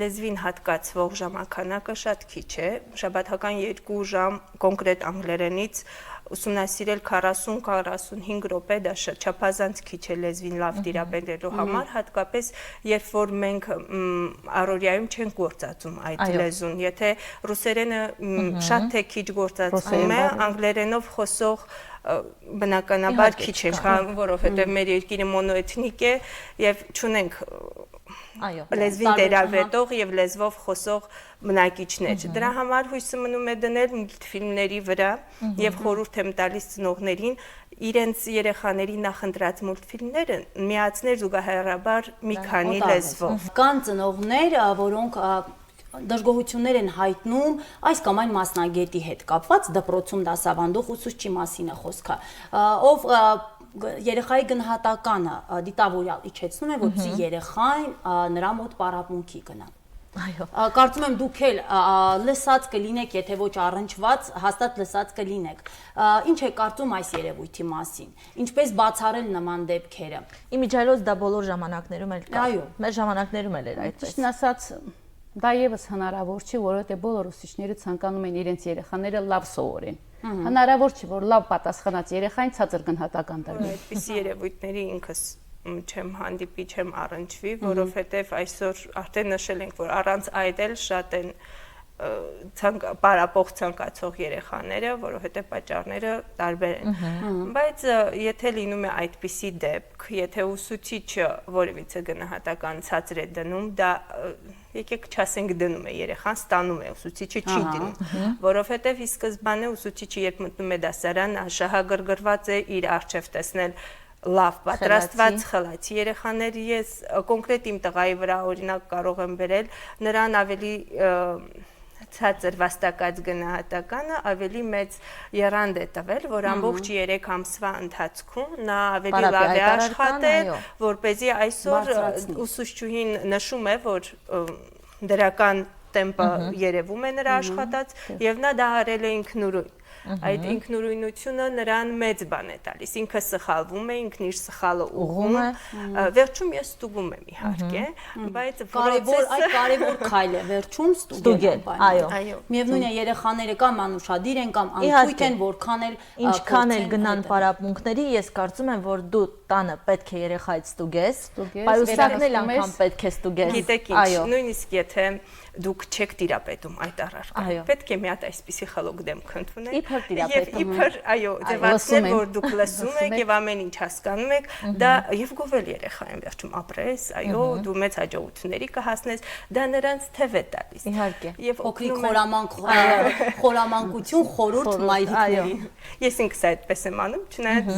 լեզվին հատկացվող ժամանականակը շատ քիչ է, շաբաթական 2 ժամ կոնկրետ անգլերենից ուսումնասիրել 40-45 րոպե, դա չափազանց քիչ է լեզվին լավ տիրապետելու համար, հատկապես երբ որ մենք առօրյայում չենք գործածում այդ լեզուն, եթե ռուսերենը շատ թե քիչ գործածվում է, անգլերենով խոսող բնականաբար քիչ ենք, որովհետև մեր երկիրը մոնոէթնիկ է եւ չունենք լեզվին տերավետող եւ լեզվով խոսող բնակիչներ։ Դրա համար հույսը մնում է դնել մուլտֆիլմների վրա եւ խորհուրդ եմ տալիս ծնողներին իրենց երեխաների նախընտրած մուլտֆիլմները միացնել զուգահեռաբար մի քանի լեզվով։ Կան ծնողներ, որոնք դժգոհություններ են հայտնում այս կամ այն մասնագետի հետ կապված դպրոցում դասավանդող ուսուցչի մասին է խոսքը, ով երեխայի գնահատականը դիտավորյալ իջեցնում է, որպեսզի երեխային նրա մոտ պարապմունքի գնա։ Այո։ Կարծում եմ դուք էլ լսած կլինեք, եթե ոչ առնչված, հաստատ լսած կլինեք։ Ինչ է կարծում այս երևույթի մասին։ Ինչպես բացառել նման դեպքերը։ Իմիջիայլոց դա բոլոր ժամանակներում էլ կա։ Այո։ Մեր ժամանակներում էլ էր այդպես։ Ճիշտն ասած, դա եւս հնարավոր չի, որովհետեւ բոլոր ուսուցիչները ցանկանում են իրենց երեխաները լավ սովորեն։ Հնարավոր չի, որ լավ պատասխանած երեխային ցածր գնահատական տրվի։ Այդպիսի երևույթների ինքս չեմ հանդիպի, չեմ առնչվի, որովհետև այսօր արդեն նշել ենք, որ առանց այդ էլ շատ են պարապող ցանկացող երեխաները, որովհետև պատճառները տարբեր են։ Բայց եթե լինում է այդպիսի դեպք, եթե ուսուցիչը որևիցե գնահատական ցածր է դնում, դա եկեք չասենք դնում է երեխան, ստանում է, ուսուցիչը չի դնում, որովհետև ի սկզբանե ուսուցիչը երբ մտնում է դասարան, շահագրգռված է իր առջև տեսնել լավ պատրաստված խելացի երեխաներ։ Ես կոնկրետ իմ տղայի վրա օրինակ կարող եմ բերել, նրան ավելի ցածր վաստակած գնահատականը ավելի մեծ եռանդ է տվել, որ ամբողջ 3 ամսվա ընթացքում նա ավելի լավ է աշխատել, որպեսզի այսօր ուսուցչուհին նշում է, որ դրական տեմպը երևում է նրա աշխատած եւ նա դա արել է ինքնուրույն։ Այդ ինքնուրույնությունը նրան մեծ բան է տալիս։ Ինքը սխալվում է, ինքն իր սխալը ուղղում է։ Վերջում ես ստուգում եմ իհարկե, բայց կարևոր քայլ է վերջում ստուգել։ Այո։ Միևնույն է երեխաները կամ անուշադիր են կամ անթույք են, որքան էլ ինչքան էլ գնան պարապմունքների, ես կարծում եմ, որ դու տանը պետք է երեխայից ստուգես, պայուսակն էլ անգամ պետք է ստուգես։ Գիտեք ինչ, նույնիսկ եթե դուք չեք տիրապետում այդ առարկան, պետք է մի հատ այսպիսի խելոք դեմք ընդունեք։ Իբր տիրապետում։ Իբր, այո, ձևացնել, որ դուք լսում եք եւ ամեն ինչ հասկանում եք, դա եւ գովել երեխային վերջում ապրես, այո, դու մեծ հաջողությունների կհասնես, դա նրանց թև է տալիս։ Իհարկե։ Եվ օգնիկ խորամանկություն խորուրդ մայրիկներին։ Ես ինքս այդպես եմ անում, չնայած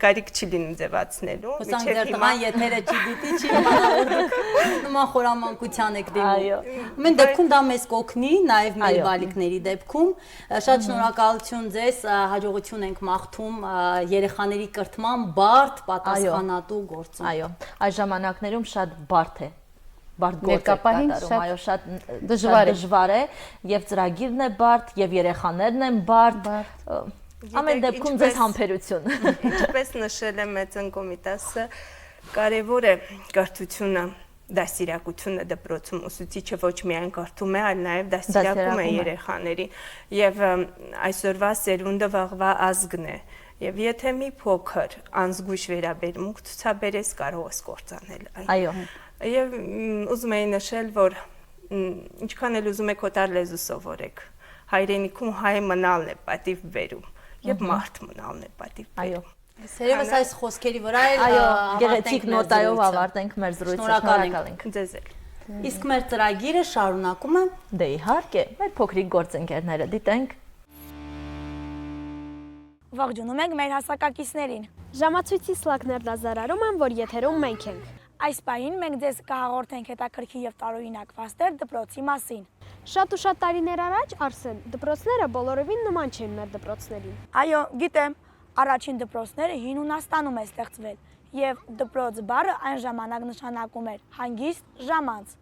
կարիք չի լինում ձևացնելու, մինչեւ հիմա եթերը չգիտի, չի իմանալու նման խորամանկության եք դիմում։ Ամեն դեպքում դա մեզ կօգնի, նաև մեր բալիկների դեպքում։ Շատ շնորհակալություն ձեզ, հաջողություն ենք մաղթում երեխաների կրթման բարդ պատասխանատու գործում։ Այո, այս ժամանակներում շատ բարդ է։ Բարդ գործ է կատարում, այո, շատ դժվար է, եւ ծրագիրն է բարդ, եւ երեխաներն են բարդ։ Ամեն դեպքում ձեզ համբերություն։ Ինչպես նշել է մեծ ընկոմիտասը, կարևոր է կրթությունը, դասիրակությունը դպրոցում ուսուցիչը ոչ միայն կրթում է, այլ նաև դասիրակում է երեխաներին եւ այսօրվա սերունդը վաղվա ազգն է եւ եթե մի փոքր անզգույշ վերաբերմունք ցուցաբերես կարող ես կործանել այն։ Այո։ Եվ ուզում եի նշել, որ ինչքան էլ ուզում եք օտար լեզու սովորեք, հայրենիքում հայ մնալն է պատիվ բերում եւ մարդ մնալն է պատիվ բերում։ Սերևս այս խոսքերի վրա էլ գեղեցիկ նոտայով ավարտենք մեր զրույցը։ Շնորհակալ ենք ձեզ էլ։ Իսկ մեր ծրագիրը շարունակում է։ Դե իհարկե, մեր փոքրիկ գործընկերները դիտենք։ Ողջունում ենք մեր հասակակիցներին։ Ժամացույցի սլակներ դասարարում են, որ եթերում մենք ենք։ Այս պահին մենք ձեզ կհաղորդենք հետաքրքիր եւ տարօրինակ փաստեր դպրոցի մասին։ Շատ ու շատ տարիներ առաջ, Արսեն, դպրոցները բոլորովին նման չէին մեր դպրոցներին։ Այո, գիտեմ, առաջին դպրոցները հին Հունաստանում է ստեղծվել եւ դպրոց բառը այն ժամանակ նշանակում էր հանգիստ ժամանց։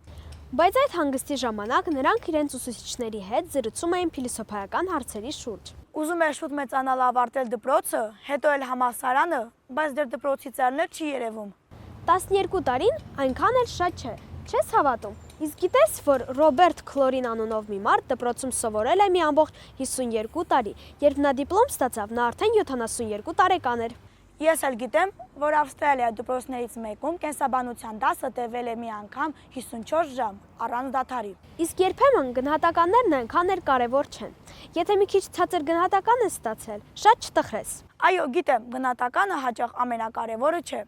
Բայց այդ հանգստի ժամանակ նրանք իրենց ուսուցիչների հետ զրուցում էին փիլիսոփայական հարցերի շուրջ։ Ուզում էր շուտ մեծանալ ավարտել դպրոցը, հետո էլ համալսարանը, բայց դեռ դպրոցի ծառներ չի երևում։ 12 տարին այնքան էլ շատ չէ, չես հավատում։ Իսկ գիտես, որ Ռոբերտ Քլորին անունով մի մարդ դպրոցում սովորել է մի ամբողջ 52 տարի, երբ նա դիպլոմ ստացավ, նա արդեն 72 տարեկան էր։ Ես էլ գիտեմ, որ Ավստրալիա դպրոցներից մեկում կենսաբանության դասը տևել է մի անգամ 54 ժամ առանց դադարի։ Իսկ երբեմն գնահատականներն այնքան էլ կարևոր չեն։ Եթե մի քիչ ցածր գնահատական ես ստացել, շատ չտխրես։ Այո, գիտեմ, գնահատականը հաճախ ամենակարևորը չէ։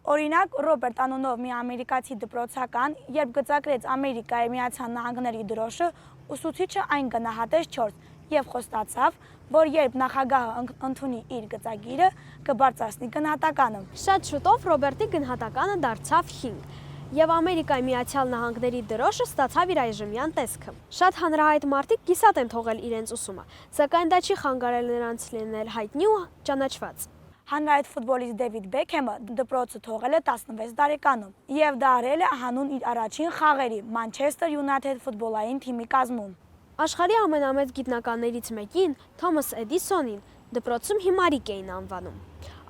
Օրինակ, Ռոբերտ անունով մի ամերիկացի դպրոցական, երբ գծակրեց Ամերիկայի Միացյալ Նահանգների դրոշը, ուսուցիչը այն գնահատեց 4 եւ խոստացավ, որ երբ նախագահը ընդունի իր գծագիրը, կբարձրացնի գնահատականը։ Շատ շուտով Ռոբերտի գնահատականը դարձավ 5, եւ Ամերիկայի Միացյալ Նահանգների դրոշը ստացավ իր այժմյան տեսքը։ Շատ հանրահայտ մարդիկ կիսատ են թողել իրենց ուսումը, սակայն դա չի խանգարել նրանց լինել հայտնի ու ճանաչված։ Հանրահայտ ֆուտբոլիստ Դեվիդ Բեքհեմը դպրոցը թողել է 16 տարեկանում եւ դա արել է հանուն իր առաջին խաղերի Մանչեսթեր Յունայթեդ ֆուտբոլային թիմի կազմում։ Աշխարհի ամենամեծ գիտնականներից մեկին, Թոմաս Էդիսոնին, դպրոցում հիմարիկ էին անվանում։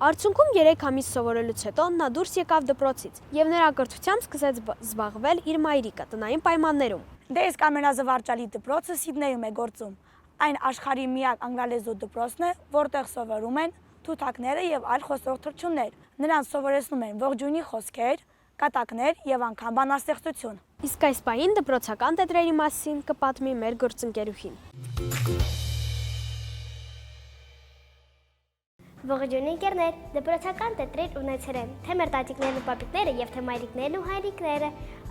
Արդյունքում 3 ամիս սովորելուց հետո նա դուրս եկավ դպրոցից եւ նրա կրթությամբ սկսեց զբաղվել իր մայրիկը տնային պայմաններում։ Դե իսկ ամենազվարճալի դպրոցը Սիդնեյում է գործում։ Այն աշխարհի միակ անգլալեզու դպրոցն է, որտեղ սովորում են թութակները եւ այլ խոսող թռչուններ։ Նրանց սովորեցնում են ողջույնի խոսքեր, կատակներ եւ անգամ բանաստեղծություն։ Իսկ այս պահին դպրոցական տետրերի մասին կպատմի մեր գործընկերուհին։ Ողջույն ընկերներ, դպրոցական տետրեր ունեցել են թե մեր տատիկներն ու պապիկները եւ թե մայրիկներն ու հայրիկները,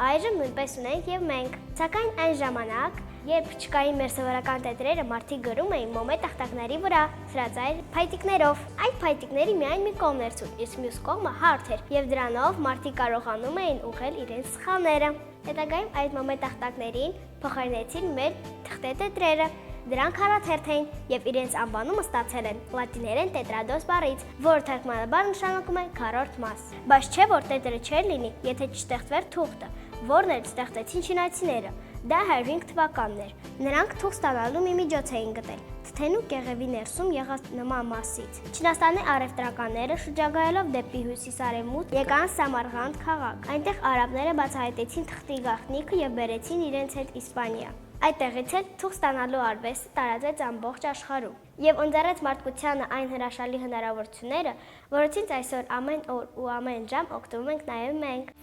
այժմ նույնպես ունենք եւ մենք։ Սակայն այն ժամանակ Երբ չկային մեր սովորական տետրերը, մարդիկ գրում էին մոմե տախտակների վրա, սրածայր փայտիկներով։ Այդ փայտիկների միայն մի կողմն էր ցուրտ, իսկ մյուս կողմը հարթ էր, եւ դրանով մարդիկ կարողանում էին ուղղել իրենց սխալները։ Հետագայում այդ մոմե տախտակներին փոխարինեցին մեր թղթե տետրերը։ Դրանք հարաթերթ էին եւ իրենց անվանումը ստացել են լատիներեն տետրադոս բառից, որը թարգմանաբար նշանակում է քառորդ մաս։ Բայց չէ որ տետրը չէր լինի, եթե չստեղծվեր թուղթը, որն էլ ստեղծեցին չինացիները։ Դա 105 թվականն էր։ Նրանք թուղթ ստանալու մի միջոց էին գտել թթենու կեղևի ներսում եղած նման մասից։ Չինաստանի առևտրականները շրջագայելով դեպի հյուսիս-արևմուտք եկան Սամարղանդ քաղաք։ Այնտեղ արաբները բացահայտեցին թղթի գաղտնիքը եւ բերեցին իրենց հետ Իսպանիա։ Այդտեղից էլ թուղթ ստանալու արվեստը տարածեց ամբողջ աշխարհում եւ ընձեռեց մարդկությանը այն հրաշալի հնարավորությունները, որոնցից այսօր ամեն օր ու ամեն ժամ օգտվում ենք նաեւ մենք։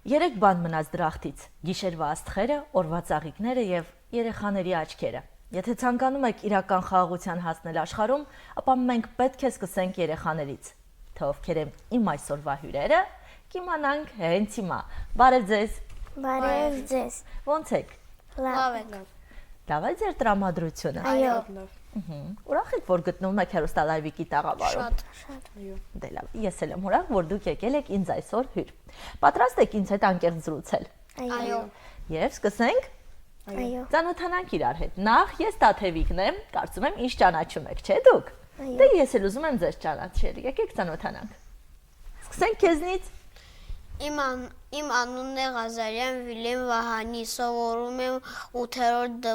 3 բան մնաց դրախտից՝ գիշերվա աստղերը, օրվա ծաղիկները եւ երեխաների աչքերը։ Եթե ցանկանում եք իրական խաղաղության հասնել աշխարհում, ապա մենք պետք է սկսենք երեխաներից։ Թե ովքեր են իմ այսօրվա հյուրերը, կիմանանք հենց հիմա։ Բարև ձեզ։ Բարև ձեզ։ Ո՞նց եք։ Լավ եք։ Լավ է ձեր տրամադրությունը։ Այո։ Ուրախ եք, որ գտնվում եք հեռուստալայվիկի տաղավարում։ Շատ։ Դե լավ, ես էլ եմ ուրախ, որ դուք եկել եք ինձ այսօր հյուր։ Պատրաստ եք ինձ հետ անկեղծ զրուցել։ Այո։ Եվ սկսենք։ Այո։ Ծանոթանանք իրար հետ։ Նախ ես Տաթևիկն եմ, կարծում եմ ինձ ճանաչում եք, չէ՞ դուք։ Դե ես էլ ուզում եմ ձեզ ճանաչել։ Եկեք ծանոթանանք։ Սկսենք քեզնից։ Իմ անունն է Ղազարյան Վիլեմ Վահանի, սովորում եմ 8-րդ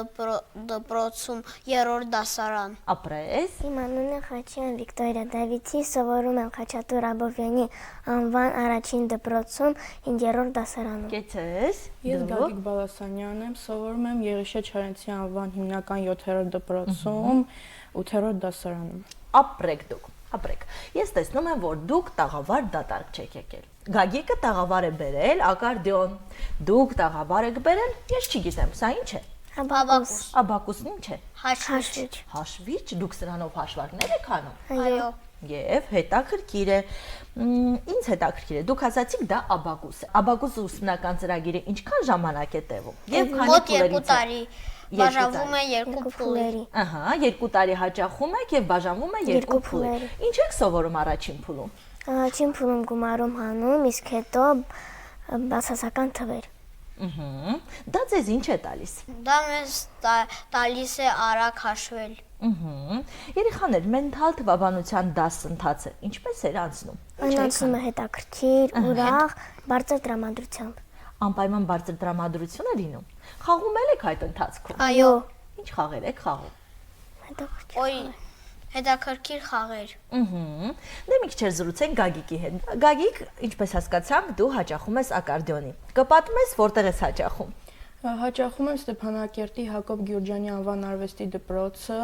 դպրոցում, 3-րդ դասարան։ Ապրես։ Իմ անունն է Խաչյան Վիկտորիա Դավիթի, սովորում եմ Խաչատուր Աբովյանի անվան առաջին դպրոցում, 5-րդ դասարանում։ Կեցես։ Ես Գագիկ Բալասանյանն եմ, սովորում եմ Եղիշե Չարենցի անվան հիմնական 7-րդ դպրոցում, 8-րդ դասարանում։ Ապրեք դուք, ապրեք։ Ես տեսնում եմ, որ դուք տաղավար դատարկ չեք եկել։ Գագիկը տաղավար է բերել, ակարդեոն։ Դուք տաղավար եք բերել, ես չգիտեմ, սա ինչ է։ Աբակուս։ Աբակուսն ինչ է։ Հաշվիչ։ Հաշվիչ, դուք սրանով հաշվարկներ եք անում։ Այո։ Եվ հետաքրքիր է։ Ինձ հետաքրքիր է։ Դուք ասացիք դա աբակուս է։ Աբակուսը ուսումնական ծրագիրը ինչքան ժամանակ է տևում։ Եվ քանի փուլերից է։ Բաժանվում է 2 փուլերի։ Ահա, 2 տարի հաճախում եք եւ բաժանվում է 2 փուլերի։ Ինչ եք սովորում առաջին փուլում։ Առաջին փուլում գումարում հանում, իսկ հետո բացասական թվեր։ Դա ձեզ ինչ է տալիս։ Դա մեզ տալիս է արագ հաշվել։ Երեխաներ, մենթալ թվաբանության դասընթացը ինչպես էր անցնում։ Այն անցնում է հետաքրքիր, ուրախ, բարձր տրամադրությամբ։ Անպայման բարձր տրամադրություն է լինում։ Խաղում եք այդ ընթացքում։ Այո։ Ա Ինչ խաղեր եք խաղում։ Հետաքրքիր խաղեր։ Դե մի քիչ զրուցենք Գագիկի հետ։ Գագիկ, ինչպես հասկացանք, դու հաճախում ես ակարդեոնի։ Կպատմես, որտեղ ես հաճախում։ Հաճախում եմ Ստեփանակերտի Հակոբ Գյուրջյանի անվան արվեստի դպրոցը,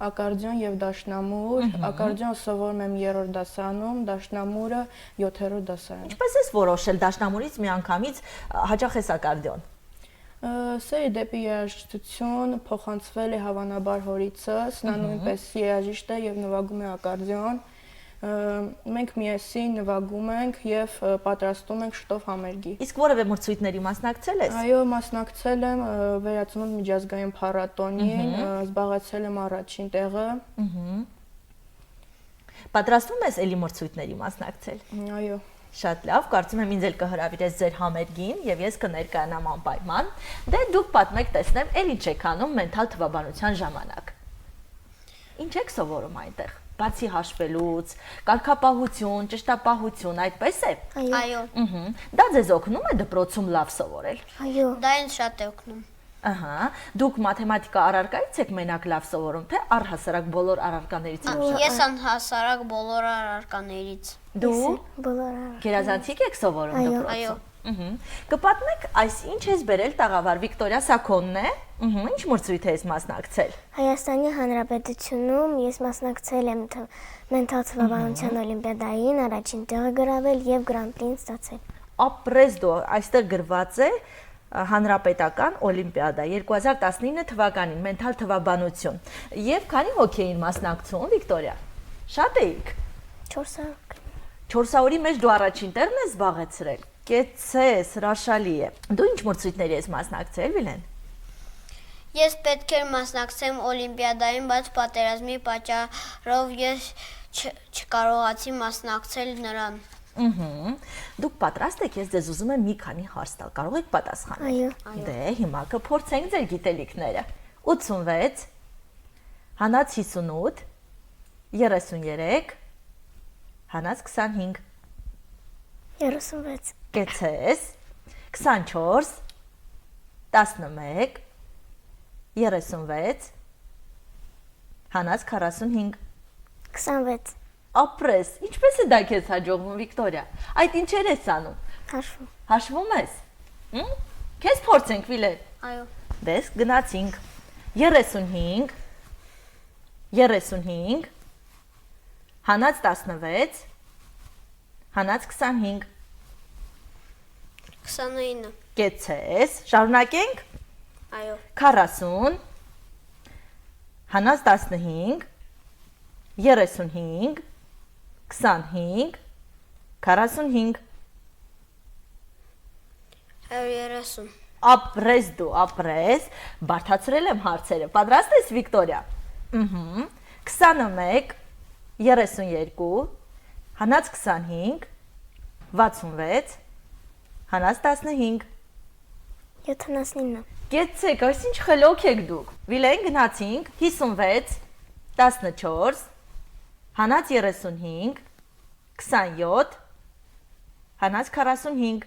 ակարդեոն եւ դաշնամուր։ Ակարդեոն սովորում եմ 3-րդ դասարանում, դաշնամուրը 7-րդ դասարանում։ Ինչպես ես որոշել դաշնամուրից միանգամից հաճախես ակարդեոն։ Սերը դեպի երաժշտություն փոխանցվել է հավանաբար հորիցս, նա նույնպես երաժիշտ է եւ նվագում է ակարդեոն։ Մենք միասին նվագում ենք եւ պատրաստում ենք շտով համերգի։ Իսկ որևէ մրցույթների մասնակցել ես։ Այո, մասնակցել եմ Վերածնունդ միջազգային փառատոնին, զբաղեցրել եմ առաջին տեղը։ Պատրաստվում ես էլի մրցույթների մասնակցել։ Այո։ Շատ լավ, կարծում եմ ինձ էլ կհրավիրես ձեր համերգին եւ ես կներկայանամ անպայման։ Դե դուք պատմեք, տեսնեմ, էլ ինչ եք անում մենթալ թվաբանության ժամանակ։ Ինչ եք սովորում այնտեղ։ Բացի հաշվելուց, կարգապահություն, ճշտապահություն, այդպես է։ Այո։ Դա ձեզ օգնում է դպրոցում լավ սովորել։ Այո։ Դա ինձ շատ է օգնում։ Ահա, դուք մաթեմատիկա առարկայից եք մենակ լավ սովորում, թե առհասարակ բոլոր առարկաներից։ Ես անհասարակ բոլոր առարկաներից։ Դու Բոլոր։ գերազանցիկ եք սովորում դպրոցում։ Այո։ Կպատմեք, այս ինչ ես բերել տաղավար Վիկտորիա Սաքոնն է։ Ինչ մրցույթ ես մասնակցել։ Հայաստանի Հանրապետությունում ես մասնակցել եմ մենթալ թվաբանության օլիմպիադային, առաջին տեղը գրավել եւ գրանպրին ստացել։ Ապրես դու, այստեղ գրված է Հանրապետական օլիմպիադա 2019 թվականին մենթալ թվաբանություն։ Եվ քանի հոգի էին մասնակցում, Վիկտորիա։ Շատ էիք։ 400։ 400-ի մեջ դու առաջին տեղն ես զբաղեցրել։ Կեցես, հրաշալի է։ Դու ինչ մրցույթների ես մասնակցել, Վիլեն։ Ես պետք էր մասնակցեմ Օլիմպիադային, բայց պատերազմի պատճառով ես չկարողացի մասնակցել նրան։ Դուք պատրաստ եք, ես ձեզ ուզում եմ մի քանի հարց տալ, կարող եք պատասխանել։ Այո։ Դե, հիմա կփորձենք ձեր գիտելիքները։ 86, հանած 58, 33, հանած 25, 36, կեցես, 24, 11, 36, հանած 45, 26, ապրես, ինչպես է դա քեզ հաջողվում, Վիկտորիա, այդ ինչեր ես անում, հաշվում, հաշվում ես, քեզ փորձենք, Վիլեն, Այո։ դես գնացինք, 35, 35, հանած 16, հանած 25, 29, կեցես, շարունակենք, այո։ 40, հանած 15, 35, 25, 45, 130, ապրես դու, ապրես, բարդացրել եմ հարցերը, պատրաստ ես Վիկտորիա, 21, 32, հանած 25, 66, հանած 15, 79, կեցեք, այս ինչ խելոք եք դուք, Վիլեն գնացինք, 56, 14, հանած 35, 27, հանած 45,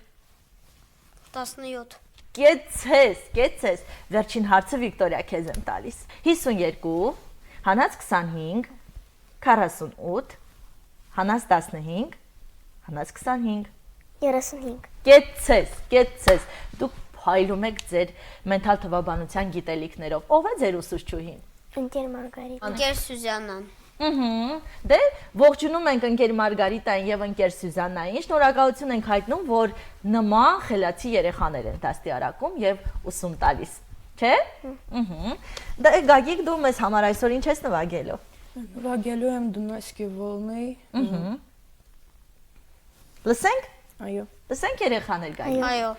17, կեցես, վերջին հարցը Վիկտորիա քեզ եմ տալիս, 52, հանած 25, 48, հանած 15, հանած 25, 35, կեցես, դուք փայլում եք ձեր մենթալ թվաբանության գիտելիքներով, ով է ձեր ուսուցչուհին, ընկեր Մարգարիտ, ընկեր Սյուզաննան։ Դե ողջունում ենք ընկեր Մարգարիտային եւ ընկեր Սյուզաննային, շնորհակալություն ենք հայտնում, որ նման խելացի երեխաներ են դաստիարակում եւ ուսում տալիս, չէ՞։ Դե Գագիկ, դու մեզ համար այսօր ինչ ես նվագելու։ Նվագելու եմ Դունայսկի Վոլնեի։ Լսենք։ Այո։ Լսենք երեխաներ Գագիկ։ Այո։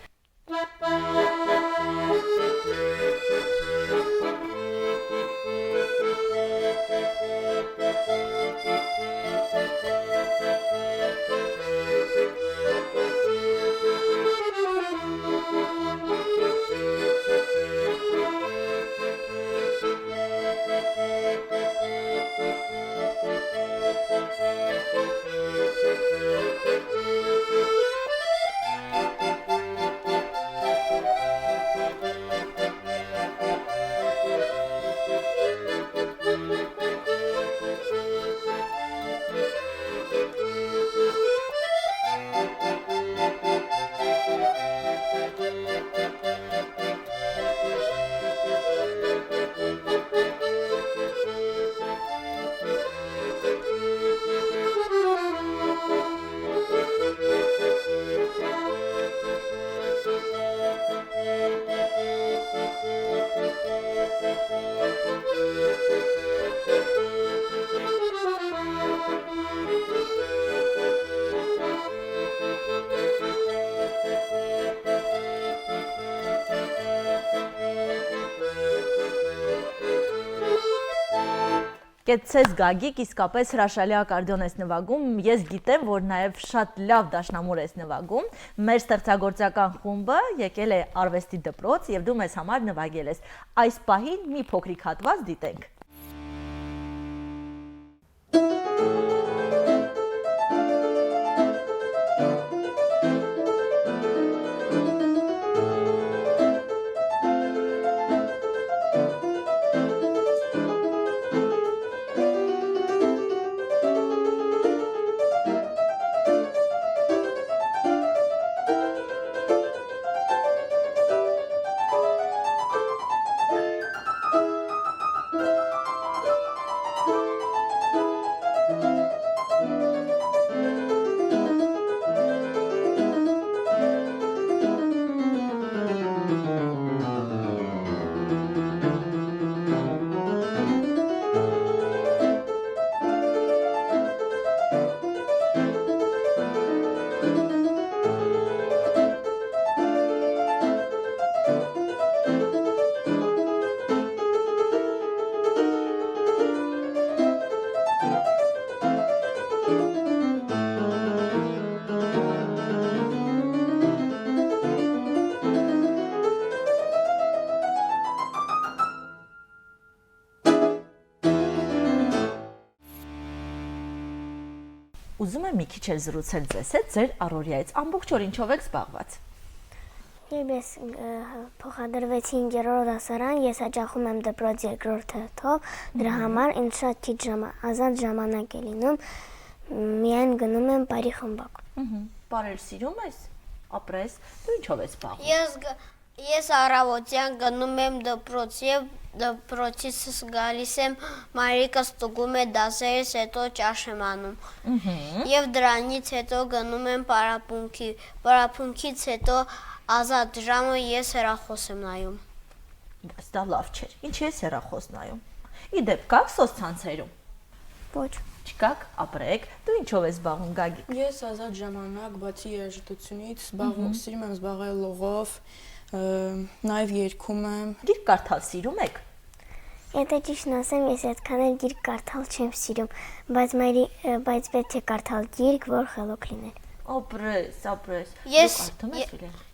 Կեցես Գագիկ, իսկապես հրաշալի ակարդեոն ես նվագում, ես գիտեմ, որ նաև շատ լավ դաշնամուր ես նվագում, մեր ստեղծագործական խումբը եկել է արվեստի դպրոց և դու մեզ համար նվագել ես, այս պահին մի փոքրիկ հատված դիտենք։ Ուզում եմ մի քիչ էլ զրուցել ձեզ հետ ձեր առօրյայից։ Ամբողջ օր ինչով եք զբաղված։ Երբ ես փոխադրվեցի 5-րդ դասարան, ես հաճախում եմ դպրոց 2-րդ թերթով, դրա համար ինձ շատ քիչ ազատ ժամանակ է լինում, միայն գնում եմ բարի խմբակ։ Բարել սիրում ես, ապրես, դու ինչով ես զբաղվում։ Ես առավոտյան գնում եմ դպրոց եւ դպրոցից գալիս եմ, մայրիկս տուգում է դասերից, հետո ճաշ եմ անում։ Եվ դրանից հետո գնում եմ պարապմունքի։ Պարապմունքից հետո ազատ ժամը ես հեռախոս եմ նայում։ Բայց դա լավ չէ։ Ինչի ես հեռախոս նայում։ Իդեպ կաք սոցցանցերում։ Ոչ։ Չկաք, ապրեք, դու ինչով ես զբաղվում Գագիկ։ Ես ազատ ժամանակ, բացի երաժշտությունից, սիրում եմ զբաղվել լողով, նաև երգում եմ։ Գիրք կարդալ սիրում եք։ Եթե ճիշտն ասեմ, ես այդքան էլ գիրք կարդալ չեմ սիրում, բայց պետք է կարդալ գիրք, որ խելոք լիներ։ Ապրես։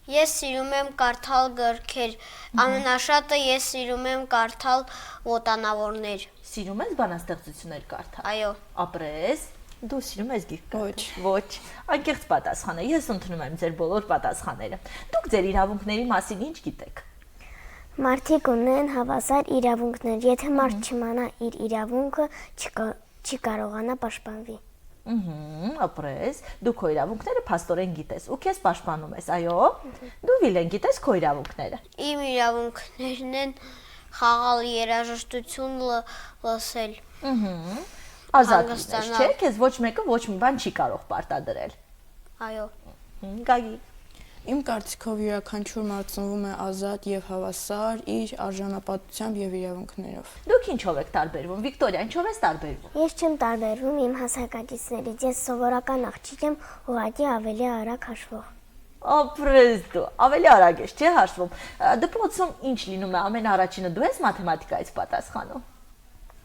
Ես սիրում եմ կարդալ գրքեր, ամենաշատը ես սիրում եմ կարդալ ոտանավորներ։ Սիրում ես բանաստեղծություններ կարդալ։ Այո։ Ապրես։ Դու սիրում ես գիրք կարդալ։ Ոչ։ Անկեղծ պատասխան է։ Ես ընդունում եմ ձեր բոլոր պատասխանները։ Դուք ձեր իրավունքների մասին ինչ գիտեք։ Մարդիկ ունեն հավասար իրավունքներ, եթե մարդ չիմանա իր իրավունքը, չի կարողանա պաշտպանվի։ Ապրես, դու քո իրավունքները փաստորեն գիտես ու քեզ պաշտպանում ես, այո։ Դու Վիլեն գիտես քո իրավունքները։ Իմ իրավունքներն են խաղալ, երաժշտություն լսել։ Ազատ լինես, չէ՞, քեզ ոչ մեկը ոչ մի բան չի կարող պարտադրել։ Այո։ Գագիկ։ Իմ կարծիքով յուրաքանչյուր մարդ ծնվում է ազատ եւ հավասար իր արժանապատվությամբ եւ իրավունքներով։ Դուք ինչով եք տարբերվում։ Վիկտորիա, ինչով ես տարբերվում։ Ես չեմ տարբերվում իմ հասակակիցներից, ես սովորական աղջիկ եմ, ուղղակի ավելի արագ հաշվող։ Ապրես դու, ավելի արագ ես, չէ՞ հաշվում։ Դպրոցում ինչ լինում է, ամենաառաջինը դու ես մաթեմատիկայից պատասխանում։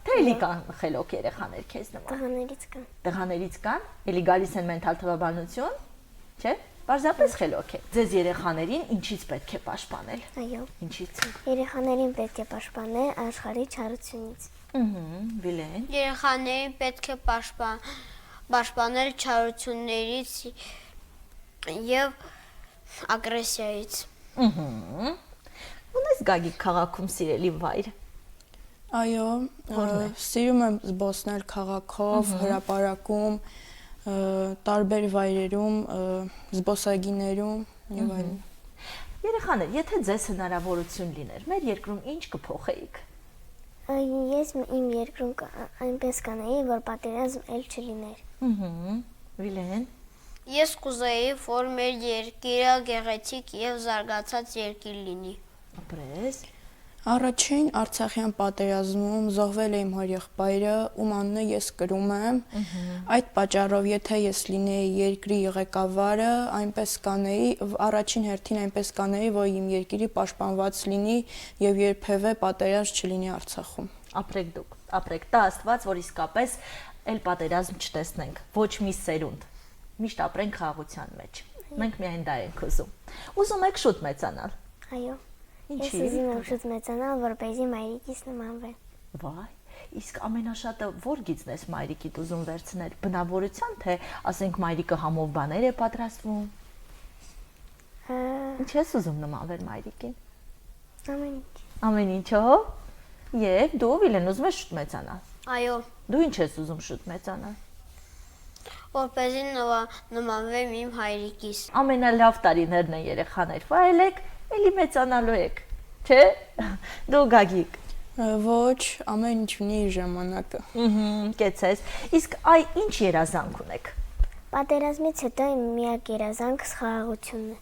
Թե էլի կան խելոք երեխաներ քեզ նման։ Տղաներից կան։ Տղաներից կան, էլի գալիս են մենթալ թվաբանություն, չէ՞։ Պարզապես խելոք է։ Ձեզ երեխաներին ինչից պետք է պաշտպանել։ Այո։ Ինչից։ Երեխաներին պետք է պաշտպանել աշխարհի չարությունից։ Վիլեն։ Երեխաներին պետք է պաշտպանել չարություններից եւ ագրեսիայից։ Ունես Գագիկ քաղաքում սիրելի վայր։ Այո, սիրում եմ զբոսնել քաղաքով, հրապարակում, տարբեր վայրերում, զբոսայգիներում եւ այլն։ Երեխաներ, եթե ձեզ հնարավորություն լիներ, մեր երկրում ինչ կփոխեիք։ Ես իմ երկրում այնպես կանեի, որ պատերազմ էլ չլիներ։ Վիլեն։ Ես կուզեի, որ մեր երկիրը գեղեցիկ եւ զարգացած երկիր լինի։ Ապրես։ Առաջին Արցախյան պատերազմում զոհվել է իմ հորեղբայրը, ում անունը ես կրում եմ։ Այդ պատճառով, եթե ես լինեի երկրի ղեկավարը, այնպես կանեի, առաջին հերթին այնպես կանեի, որ իմ երկիրի պաշտպանված լինի եւ երբևէ պատերազմ չլինի Արցախում։ Ապրեք դուք, ապրեք, տա Աստված, որ իսկապես էլ պատերազմ չտեսնենք, ոչ մի սերունդ։ Միշտ ապրենք խաղաղության մեջ։ Մենք միայն դա ենք ուզում։ Ուզում եք շուտ մեծանալ։ Այո։ Ինչի՞։ Ես ուզում եմ շուտ մեծանալ, որպեսզի մայրիկիս նմանվեմ։ Վայ, իսկ ամենաշատը ո՞ր գիծն ես մայրիկիդ ուզում վերցնել։ Բնավորության, թե ասենք մայրիկը համով բաներ է պատրաստվում։ Ինչ ես ուզում նմանվել մայրիկին։ Ամեն ինչ։ Ամեն ինչով։ Եվ դու Վիլեն ուզում ես շուտ մեծանալ։ Այո։ Դու ինչ ես ուզում շուտ մեծանալ։ Որպեսզի նմանվեմ իմ հայրիկիս։ Ամենալավ տարիներն են երեխաներ, վայելեք, էլի մեծանալու եք, չէ՞։ Դու Գագիկ։ Ոչ, ամեն ինչ ունի իր ժամանակը։ Կեցես։ Իսկ այ ինչ երազանք ունեք։ Պատերազմից հետո իմ միակ երազանքս խաղաղությունն է։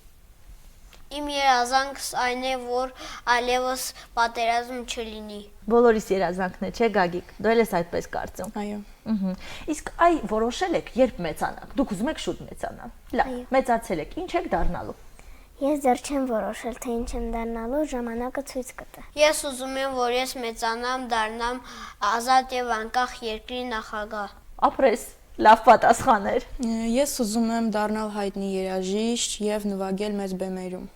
Իմ երազանքս այն է, որ այլևս պատերազմ չլինի։ Բոլորիս երազանքն է, չէ՞ Գագիկ։ Դու էլ ես այդպես կարծում։ Այո։ Իսկ այ որոշել եք, երբ մեծանաք։ Դուք ուզում եք շուտ մեծանալ։ Լավ, մեծացել եք, ինչ եք դառնալու։ Ես դեռ չեմ որոշել, թե ինչ եմ դառնալու, ժամանակը ցույց կտա։ Ես ուզում եմ, որ ես մեծանամ, դառնամ ազատ եւ անկախ երկրի նախագահ։ Ապրես, լավ պատասխաներ։ Ես ուզում եմ դառնալ հայտնի երաժիշտ եւ նվագել մեծ բեմերում։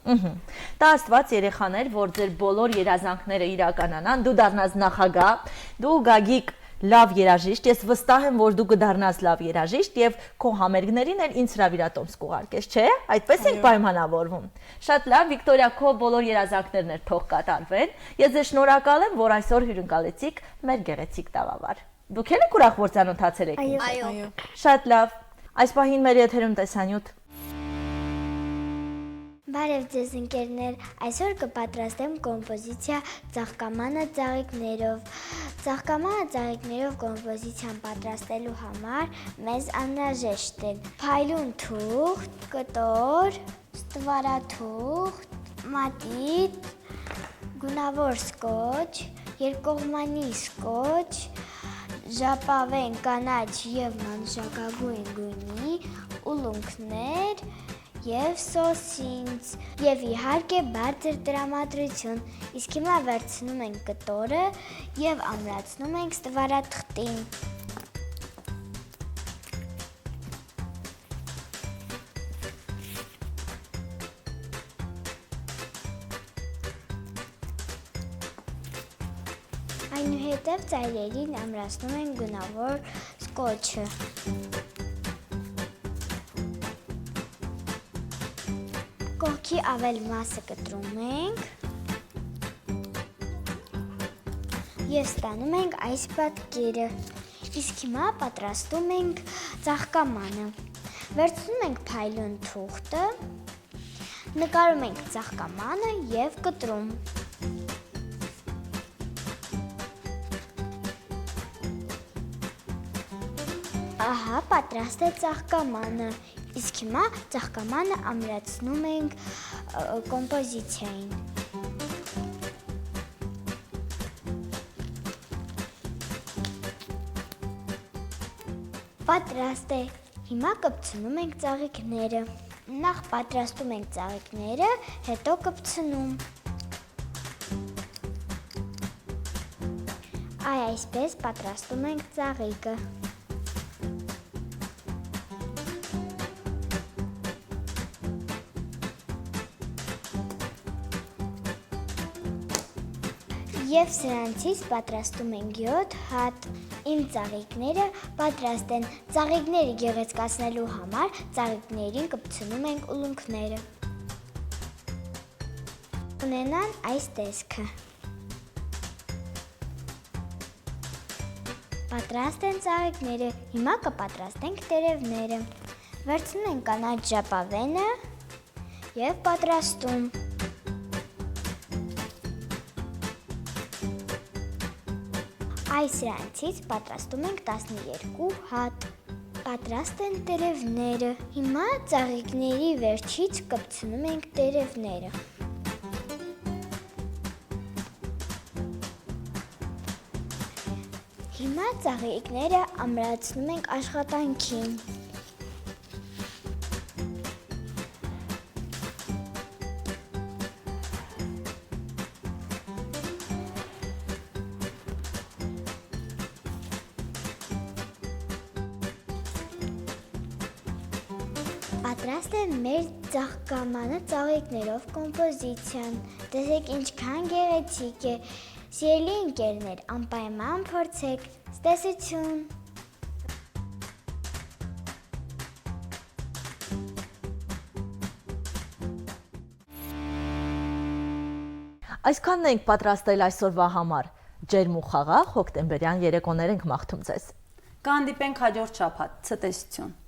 Տա Աստված երեխաներ, որ ձեր բոլոր երազանքները իրականանան, դու դառնաս նախագահ, դու Գագիկ լավ երաժիշտ, ես վստահ եմ, որ դու կդառնաս լավ երաժիշտ եւ քո համերգներին էլ ինձ հրավիրատոմս կուղարկես, չէ՞։ Այդպես ենք պայմանավորվում։ Շատ լավ, Վիկտորիա, քո բոլոր երազանքներն էլ թող կատարվեն։ Ես ձեզ շնորհակալ եմ, որ այսօր հյուրընկալեցիք մեր գեղեցիկ տաղավար։ Դուք եք ուրախ, որ ծանոթացել եք։ Այո։ Շատ լավ։ Այս պահին մեր եթերում տեսանյութ։ Բարև ձեզ ընկերներ, այսօր կպատրաստեմ կոմպոզիցիա «Ծաղկամանը ծաղիկներով»։ «Ծաղկամանը ծաղիկներով» կոմպոզիցիան պատրաստելու համար մեզ անհրաժեշտ են փայլուն թուղթ, կտոր, ստվարաթուղթ, մատիտ, գունավոր սկոչ, երկկողմանի սկոչ, ժապավեն կանաչ եւ մանուշակագույն գույնի ուլունքներ եւ սոսինձ եւ իհարկե բարձր տրամադրություն։ Իսկ հիմա վերցնում ենք կտորը եւ ամրացնում ենք ստվարաթղթին։ Այնուհետև ծայրերին ամրացնում ենք գունավոր սկոչը։ Կողքի ավել մասը կտրում ենք և ստանում ենք այս պատկերը։ Իսկ հիմա պատրաստում ենք ծաղկամանը։ Վերցնում ենք փայլուն թուղթը, նկարում ենք ծաղկամանը և կտրում։ Ահա, պատրաստ է ծաղկամանը։ Իսկ հիմա ծաղկամանը ամրացնում ենք կոմպոզիցիային։ Պատրաստ է։ Հիմա կպցնում ենք ծաղիկները։ Նախ պատրաստում ենք ծաղիկները, հետո կպցնում։ Այսպես պատրաստում ենք ծաղիկը։ Եվ սրանցից պատրաստում ենք 7 հատ։ Իմ ծաղիկները պատրաստ են։ Ծաղիկները գեղեցկացնելու համար ծաղիկներին կպցնում ենք ուլունքները։ Ունենան այս տեսքը։ Պատրաստ են ծաղիկները, հիմա կպատրաստենք տերևները։ Վերցնում ենք կանաչ ժապավենը և պատրաստում։ Այս սրանցից պատրաստում ենք 12 հատ։ Պատրաստ են տերևները։ Հիմա ծաղիկների վերջից կպցնում ենք տերևները։ Հիմա ծաղիկները ամրացնում ենք աշխատանքին։ Պատրաստ է մեր ծաղկամանը ծաղիկներով կոմպոզիցիան։ Տեսեք ինչքան գեղեցիկ է։ Սիրելի ընկերներ, անպայման փորձեք։ Ցտեսություն։ Այսքանն ենք պատրաստել այսօրվա համար։ Ջերմ ու խաղաղ հոկտեմբերյան երեկոներ ենք մաղթում ձեզ։ Կհանդիպենք հաջորդ շաբաթ։ Ցտեսություն։